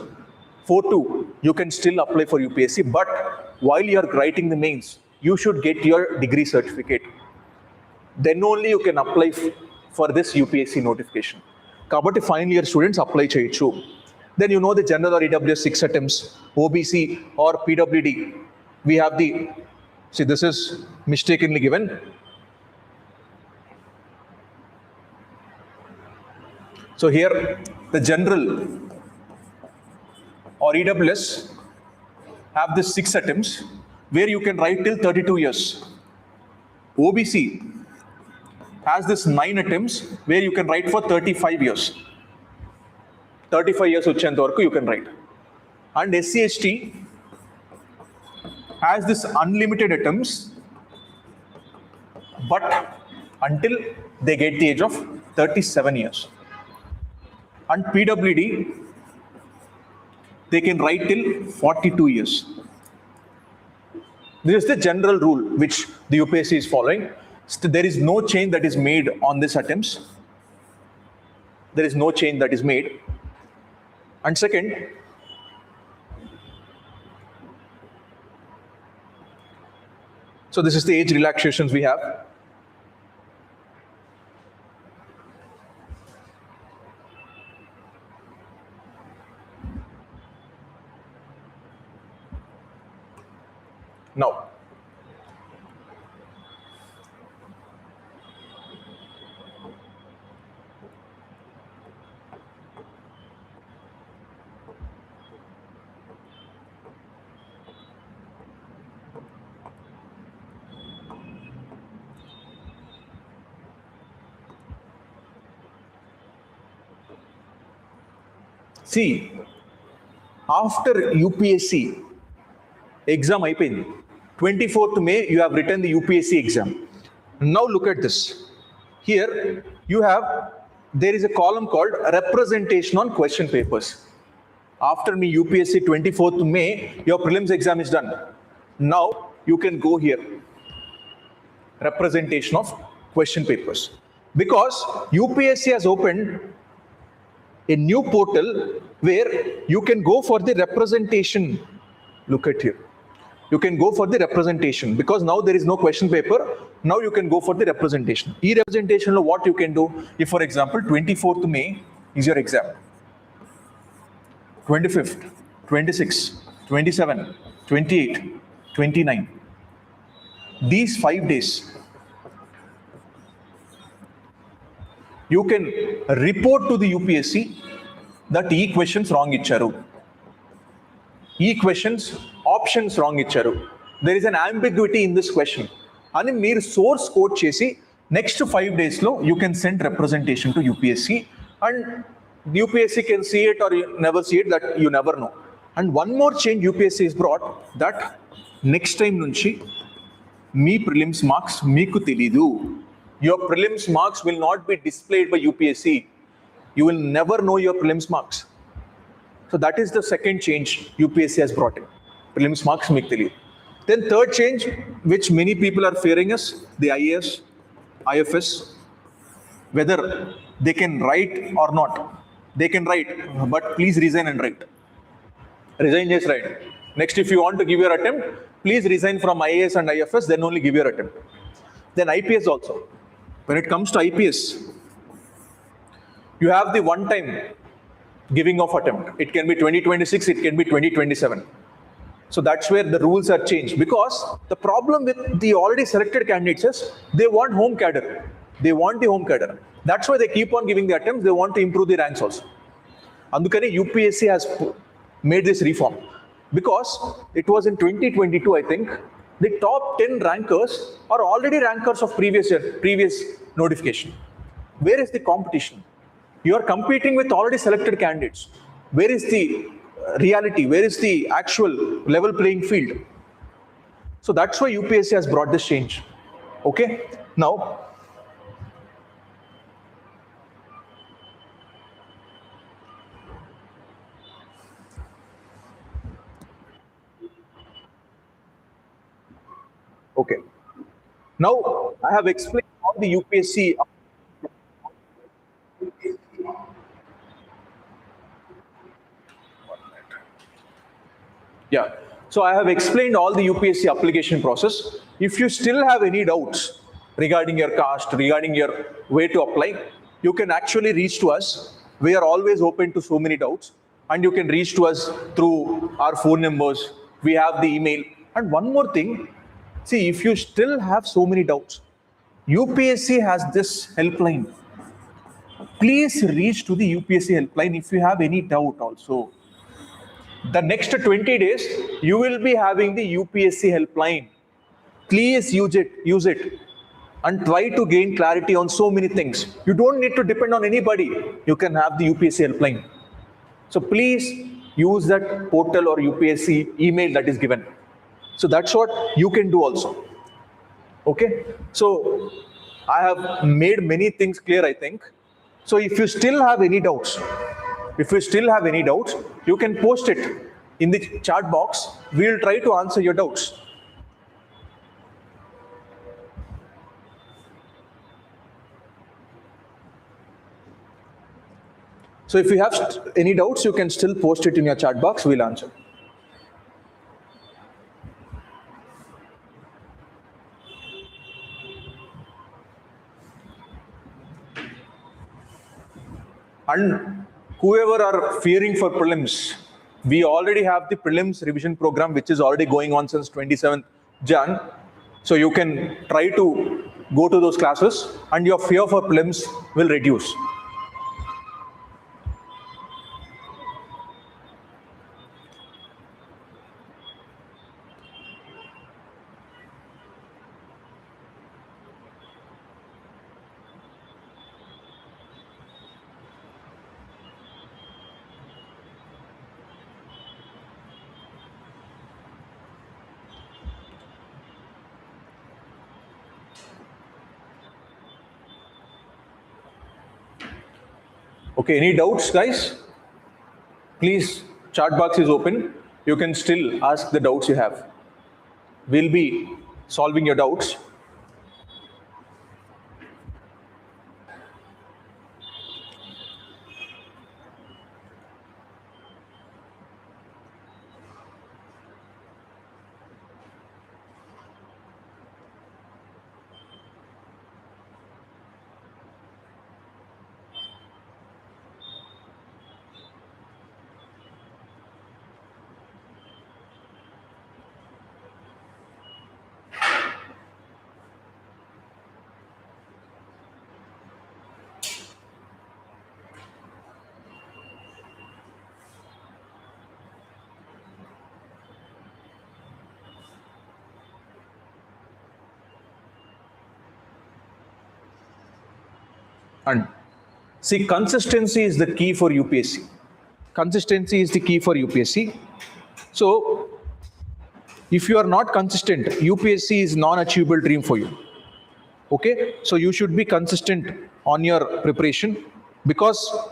4-2, you can still apply for UPSC. But while you are writing the mains, you should get your degree certificate. Then only you can apply for this UPSC notification. Kabatti final year students apply cheyochu. Then you know the general or EWS 6 attempts, OBC or PWD. We have the, see, this is mistakenly given. So here the general or EWS have this 6 attempts where you can write till 32 years. OBC has this 9 attempts where you can write for 35 years. 35 years vachenta varaku you can write. And SC/ST has this unlimited attempts, but until they get the age of 37 years. And PWD, they can write till 42 years. This is the general rule which the UPSC is following. There is no change that is made on these attempts. There is no change that is made. And second, so this is the age relaxations we have. Now, See, after UPSC exam అయిపోయింది 24th May you have written the UPSC exam. Now look at this. Here you have, there is a column called representation on question papers. After me UPSC 24th May, your prelims exam is done. Now you can go here, representation of question papers, because UPSC has opened a new portal where you can go for the representation. Look at here. You can go for the representation because now there is no question paper. Now you can go for the representation. E-representation, what you can do, if for example 24th May is your exam, 25th, 26th, 27th, 28th, 29th, these 5 days, you can report to the UPSC that E questions wrong icharu, E questions options wrong icharu, there is an ambiguity in this question అని మీరు source code చేసి next 5 days లో you can send representation to UPSC and UPSC can see it or you never see it, that you never know. And one more change UPSC is brought, that next time నుంచి మీ prelims marks మీకు తెలీదు. Your prelims marks will not be displayed by UPSC. You will never know your prelims marks. So that is the second change UPSC has brought in. Prelims marks meeku teliyadu. Then third change, which many people are fearing, is the IAS, IFS, whether they can write or not. They can write, but please resign and write. Resign, just write. Next, if you want to give your attempt, please resign from IAS and IFS, then only give your attempt. Then IPS also. When it comes to IPS, you have the one-time giving of attempt. It can be 2026, it can be 2027. So that's where the rules are changed, because the problem with the already selected candidates is they want home cadre. They want the home cadre. That's why they keep on giving the attempts. They want to improve the ranks also. Andukane UPSC has made this reform, because it was in 2022, I think, the top 10 rankers are already rankers of previous notification. Where is the competition? You are competing with already selected candidates. Where is the reality? Where is the actual level playing field? So that's why UPSC has brought this change. Okay, now okay, now I have explained how the UPSC so I have explained all the UPSC application process. If you still have any doubts regarding your caste, regarding your way to apply, you can actually reach to us. We are always open to so many doubts, and you can reach to us through our phone numbers. We have the email. And one more thing, see, if you still have so many doubts, UPSC has this helpline. Please reach to the UPSC helpline if you have any doubt also. The next 20 days, you will be having the UPSC helpline. Please use it, and try to gain clarity on so many things. You don't need to depend on anybody. You can have the UPSC helpline. So please use that portal or UPSC email that is given. So that's what you can do also. Okay. So I have made many things clear, I think. So if you still have any doubts, you can post it in the chat box. We'll try to answer your doubts. So if you have any doubts, you can still post it in your chat box. We'll answer. And whoever are fearing for prelims, we already have the prelims revision program, which is already going on since 27th Jan. So you can try to go to those classes, and your fear for prelims will reduce. Okay, any doubts, guys? Please, chat box is open. You can still ask the doubts you have. We'll be solving your doubts. And see, consistency is the key for UPSC. Consistency is the key for UPSC. So, if you are not consistent, UPSC is non-achievable dream for you. Okay, so you should be consistent on your preparation, because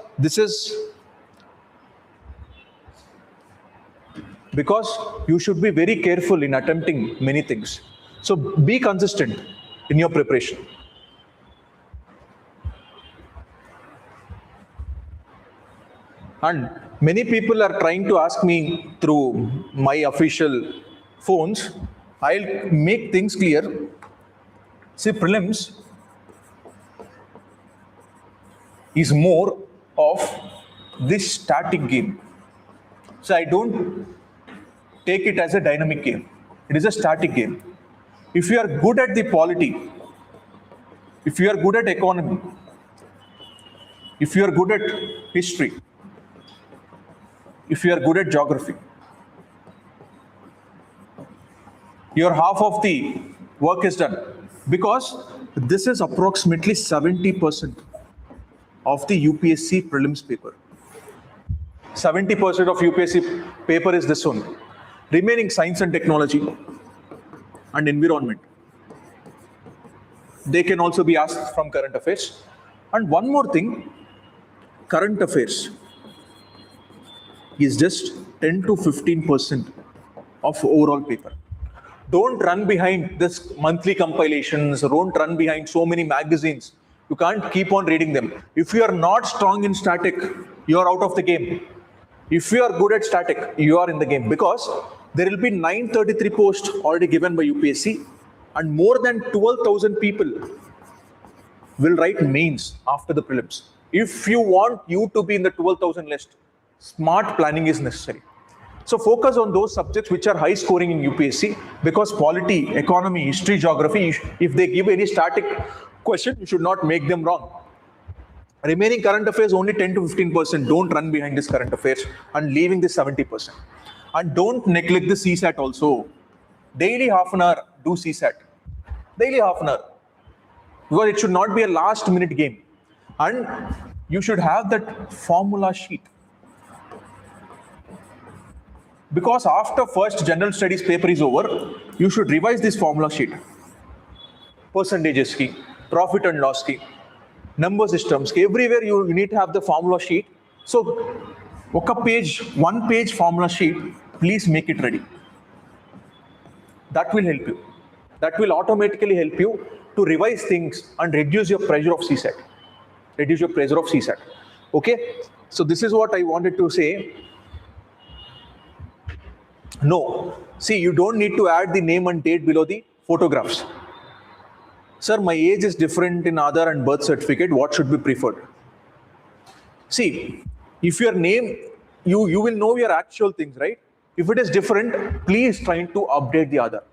you should be very careful in attempting many things. So be consistent in your preparation. And many people are trying to ask me through my official phones. I'll make things clear. See, prelims is more of this static game. So I don't take it as a dynamic game. It is a static game. If you are good at the polity, if you are good at economy, if you are good at history, if you are good at geography, your half of the work is done, because this is approximately 70% of the UPSC prelims paper. 70% of UPSC paper is this one. Remaining science and technology and environment. They can also be asked from current affairs. And one more thing, current affairs is just 10 to 15% of overall paper. Don't run behind this monthly compilations, don't run behind so many magazines. You can't keep on reading them. If you are not strong in static, you are out of the game. If you are good at static, you are in the game, because there will be 933 posts already given by UPSC, and more than 12,000 people will write mains after the prelims. If you want you to be in the 12,000 list, smart planning is necessary. So focus on those subjects which are high scoring in UPSC, because polity, economy, history, geography, if they give any static question, you should not make them wrong. Remaining current affairs only 10 to 15%. Don't run behind this current affairs and leaving this 70%. And don't neglect the CSAT also. Daily half an hour, do CSAT. Daily half an hour. Because it should not be a last minute game. And you should have that formula sheet. Because after first general studies paper is over, you should revise this formula sheet. Percentages ki, profit and loss ki, number systems ki, everywhere you need to have the formula sheet. So, one page formula sheet, please make it ready. That will help you. That will automatically help you to revise things and reduce your pressure of CSAT. Reduce your pressure of CSAT. Okay? So this is what I wanted to say. No. See, you don't need to add the name and date below the photographs. Sir, my age is different in Aadhaar and birth certificate. What should be preferred? See, if your name, you will know your actual things, right? If it is different, please try to update the Aadhaar.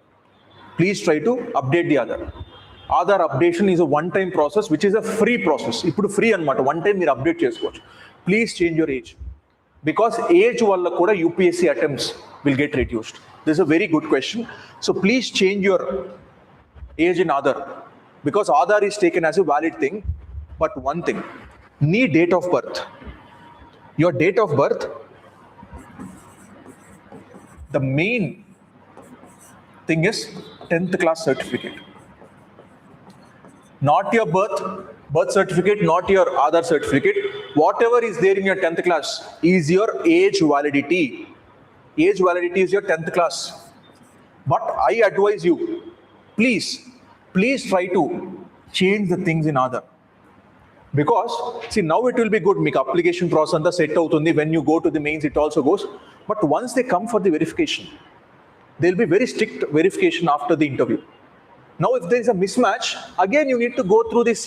Please try to update the Aadhaar. Aadhaar updation is a one-time process, which is a free process. Ipudu free anamata. One time you update chesukochu. Please change your age. Because age valla kuda UPSC attempts will get reduced. This is a very good question. So please change your age in Aadhaar. Because Aadhaar is taken as a valid thing. But one thing, need date of birth. Your date of birth, the main thing is 10th class certificate. Not your birth, Birth certificate, not your Aadhaar certificate. Whatever is there in your 10th class is your age validity. Age validity is your 10th class. But I advise you, please try to change the things in Aadhaar. Because, see, now it will be good. Make application process and the set out when you go to the mains, it also goes. But once they come for the verification, there will be very strict verification after the interview. Now, if there is a mismatch, again you need to go through these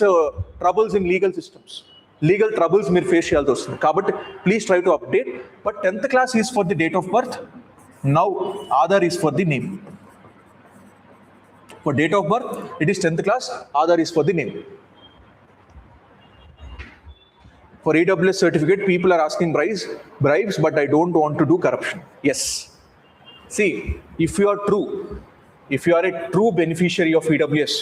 troubles in legal systems. Legal troubles మీరు face చేయాల్సి వస్తుంది. కాబట్టి please try to update. But 10th class is for the date of birth. Now, Aadhaar is for the name. For date of birth, it is 10th class. Aadhaar is for the name. For EWS certificate, people are asking bribes, but I don't want to do corruption. Yes. See, if you are a true beneficiary of EWS,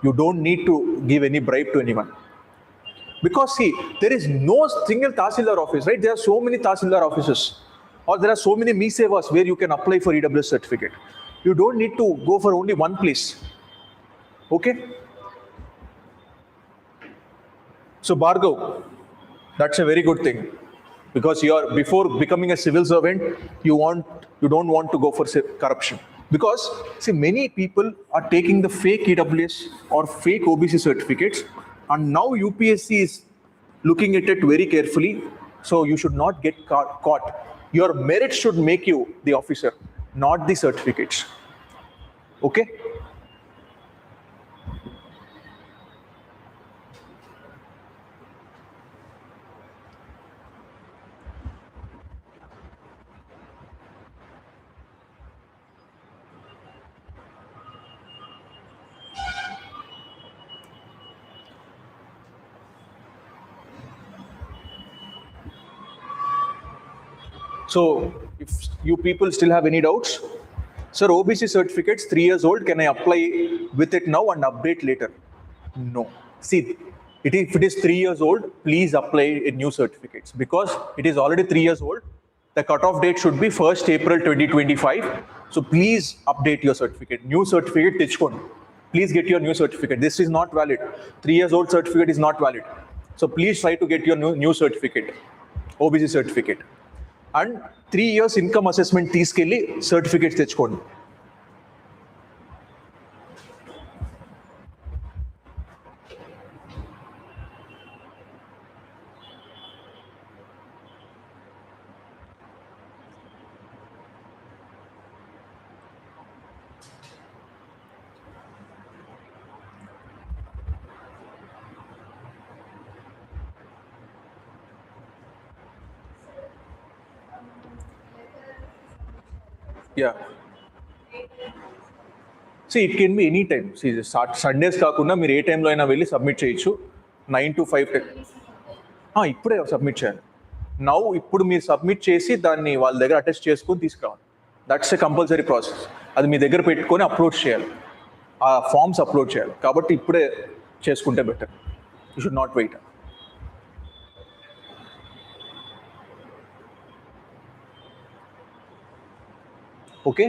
you don't need to give any bribe to anyone. Because see, there is no single Tahsildar office, right? There are so many Tahsildar offices, or there are so many Me-Sevas where you can apply for EWS certificate. You don't need to go for only one place. Okay? So Bhargav, that's a very good thing, because before becoming a civil servant, you don't want to go for corruption. Because see, many people are taking the fake EWS or fake OBC certificates, and now UPSC is looking at it very carefully. So you should not get caught. Your merit should make you the officer, not the certificates. Okay? So, if you people still have any doubts, sir, OBC certificates 3 years old, can I apply with it now and update later? No. See, if it is 3 years old, please apply in new certificates, because it is already 3 years old. The cutoff date should be 1st April 2025. So please update your certificate. New certificate, techukondi. Please get your new certificate. This is not valid. 3 years old certificate is not valid. So please try to get your new certificate, OBC certificate. And 3 years income assessment తీసుకెళ్ళి certificates తెచ్చుకోండి. Yeah. See, it can be any time. See, Sundays కాకుండా మీరు ఏ టైంలో అయినా వెళ్ళి submit చేయొచ్చు. 9 to 5 ఇప్పుడే submit చేయాలి. ఇప్పుడు మీరు సబ్మిట్ చేసి దాన్ని వాళ్ళ దగ్గర అటెస్ట్ చేసుకొని తీసుకురావాలి. That's a compulsory process. అది మీ దగ్గర పెట్టుకొని అప్లోడ్ చేయాలి, ఆ ఫామ్స్ అప్లోడ్ చేయాలి. కాబట్టి ఇప్పుడే చేసుకుంటే better. You should not wait. Okay?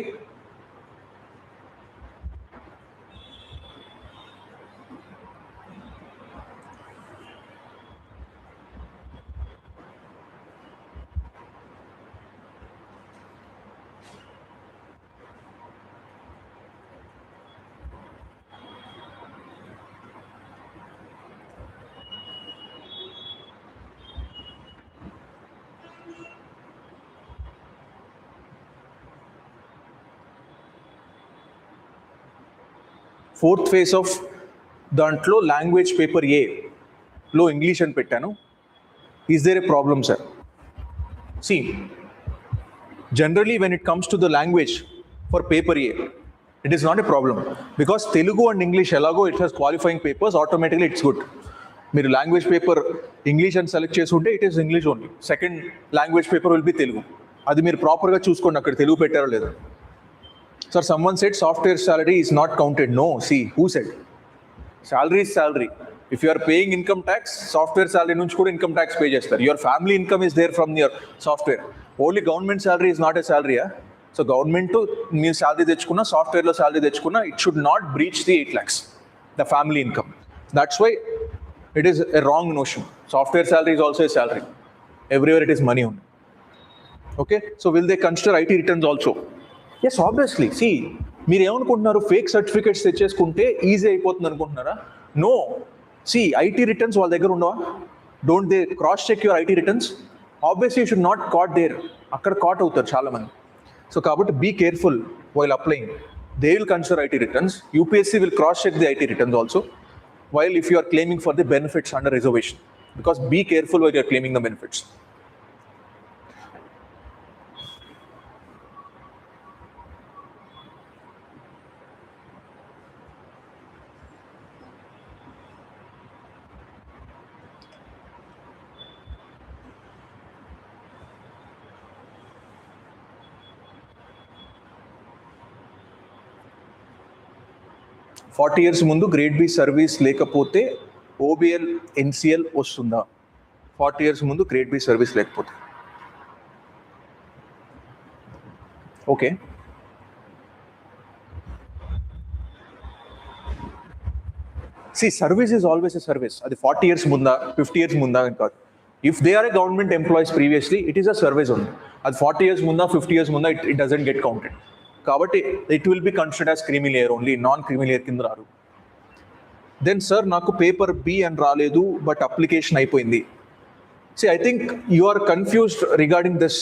Fourth phase of దాంట్లో లాంగ్వేజ్ పేపర్ ఏలో ఇంగ్లీష్ అని పెట్టాను. Is there a problem sir? See, generally when it comes to the language for paper A, it is not a problem, because Telugu and English ఎలాగో it has qualifying papers, automatically it's good. మీరు language paper English అని select చేసుకుంటే it is English only. Second language paper will be Telugu. అది మీరు ప్రాపర్గా చూసుకోండి అక్కడ తెలుగు పెట్టారో లేదో. Sir, someone said software salary is not counted. No, see, who said? Salary is salary. If you are paying income tax, software salary nunchi kuda income tax pay chestaru. Your family income is there from your software. Only government salary is not a salary. So government to meer salary techukunna, software lo salary techukunna, it should not breach the 8 lakhs, the family income. That's why It is a wrong notion. Software salary is also a salary. Everywhere it is money only. Okay, so will they consider IT returns also? Yes, obviously. See, మీరు ఏమనుకుంటున్నారు, fake certificates తెచ్చేసుకుంటే easy అయిపోతుంది అనుకుంటున్నారా? No. C IT returns వాళ్ళ దగ్గర ఉండవా? Don't they cross check your IT returns? Obviously you should not caught there. అక్కడ caught అవుతారు చాలా మంది. సో కాబట్టి be careful while applying. They will consider IT returns. UPSC will cross check the IT returns also while if you are claiming for the benefits under reservation, because be careful while you are claiming the benefits. Forty years ముందు grade B service లేకపోతే OBC NCL వస్తుందా? 40 years ముందు grade B service లేకపోతే. Okay, see service is always a service. అది 40 years ముందా 50 years ముందా అని కాదు. If they are a government employees previously, it is a service ఉంది. అది 40 ఇయర్స్ ముందా 50 ఇయర్స్ ముందా, ఇట్ డజంట్ గెట్ కౌంటెడ్. కాబట్టి it will be considered as creamy layer only, non creamy layer కింద రారు. దెన్ సార్ నాకు పేపర్ బి అని రాలేదు బట్ అప్లికేషన్ అయిపోయింది. See I think you are confused regarding this.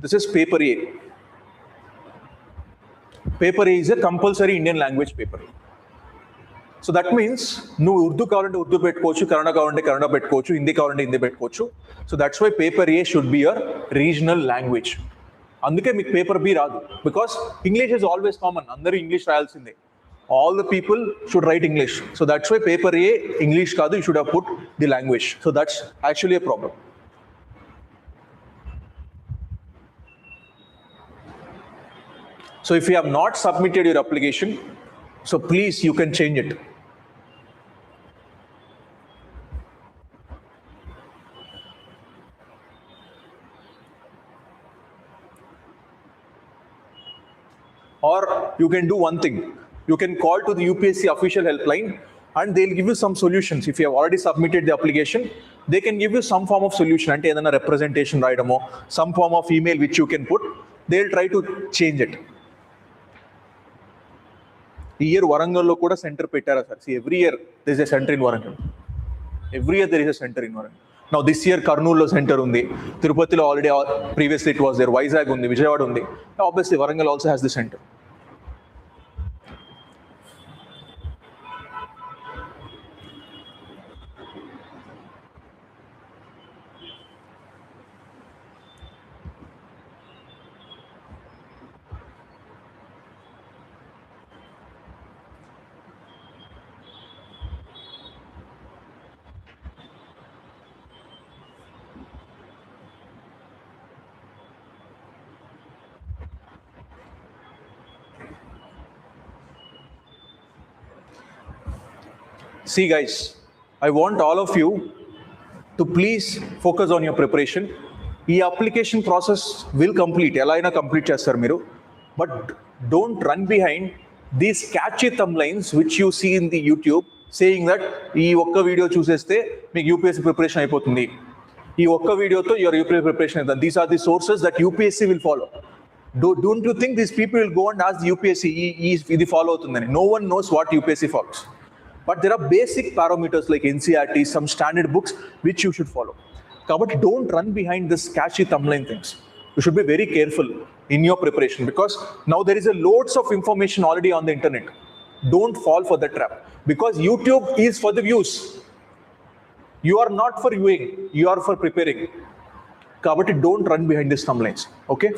This is paper A. Paper A is a compulsory Indian language paper. So that means నువ్వు ఉర్దూ కావాలంటే ఉర్దూ పెట్టుకోవచ్చు, కన్నడ కావాలంటే కన్నడ పెట్టుకోవచ్చు, హిందీ కావాలంటే హిందీ పెట్టుకోవచ్చు. So that's why paper A should be your regional language. అందుకే మీకు paper B రాదు, because English is always common. అందరూ ఇంగ్లీష్ రాయాల్సిందే. All the people should write English. So that's why paper A English కాదు, you should have put the language. So that's actually a problem. So if you have not submitted your application, so please you can change it. Or you can do one thing. You can call to the UPSC official helpline and they'll give you some solutions. If you have already submitted the application, they can give you some form of solution. Ante edana representation raidamo, some form of email which you can put. They'll try to change it. ఈ year వరంగల్లో కూడా centre పెట్టారా sir? See every year this a centre in Warangal. Every year there is a centre in Warangal. Now this year కర్నూలులో centre ఉంది, తిరుపతిలో already previously it was there, Vizag ఉంది, విజయవాడ ఉంది. Obviously Warangal also has the centre. See guys, I want all of you to please focus on your preparation. ఈ application process will complete, ఎలా అయినా complete చేస్తారు మీరు. But don't run behind these catchy thumbnails which you see in the YouTube saying that ఈ ఒక్క video చూసేస్తే మీకు UPSC preparation అయిపోతుంది, ఈ ఒక్క వీడియోతో యువర్ యూపీఎస్సీ ప్రిపరేషన్ అవుతుంది. These are the sources that UPSC will follow. Don't you think these people will go and ask the UPSC ఇది follow అవుతుందని? No one knows what UPSC follows. But there are basic parameters like NCERT, some standard books which you should follow. Kabatti don't run behind this catchy thumbnail things. You should be very careful in your preparation because now there is a loads of information already on the internet. Don't fall for that trap because YouTube is for the views. You are not for viewing, you are for preparing. Kabatti don't run behind these thumbnails. Okay?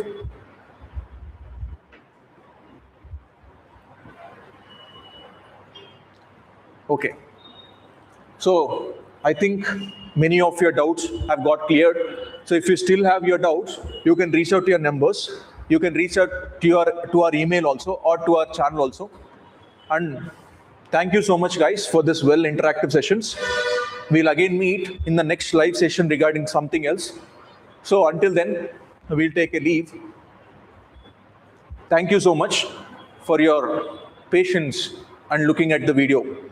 Okay, so I think many of your doubts have got cleared. So if you still have your doubts, you can reach out to your numbers. You can reach out to our email also or to our channel also. And thank you so much guys for this well interactive sessions. We'll again meet in the next live session regarding something else. So until then, we'll take a leave. Thank you so much for your patience and looking at the video.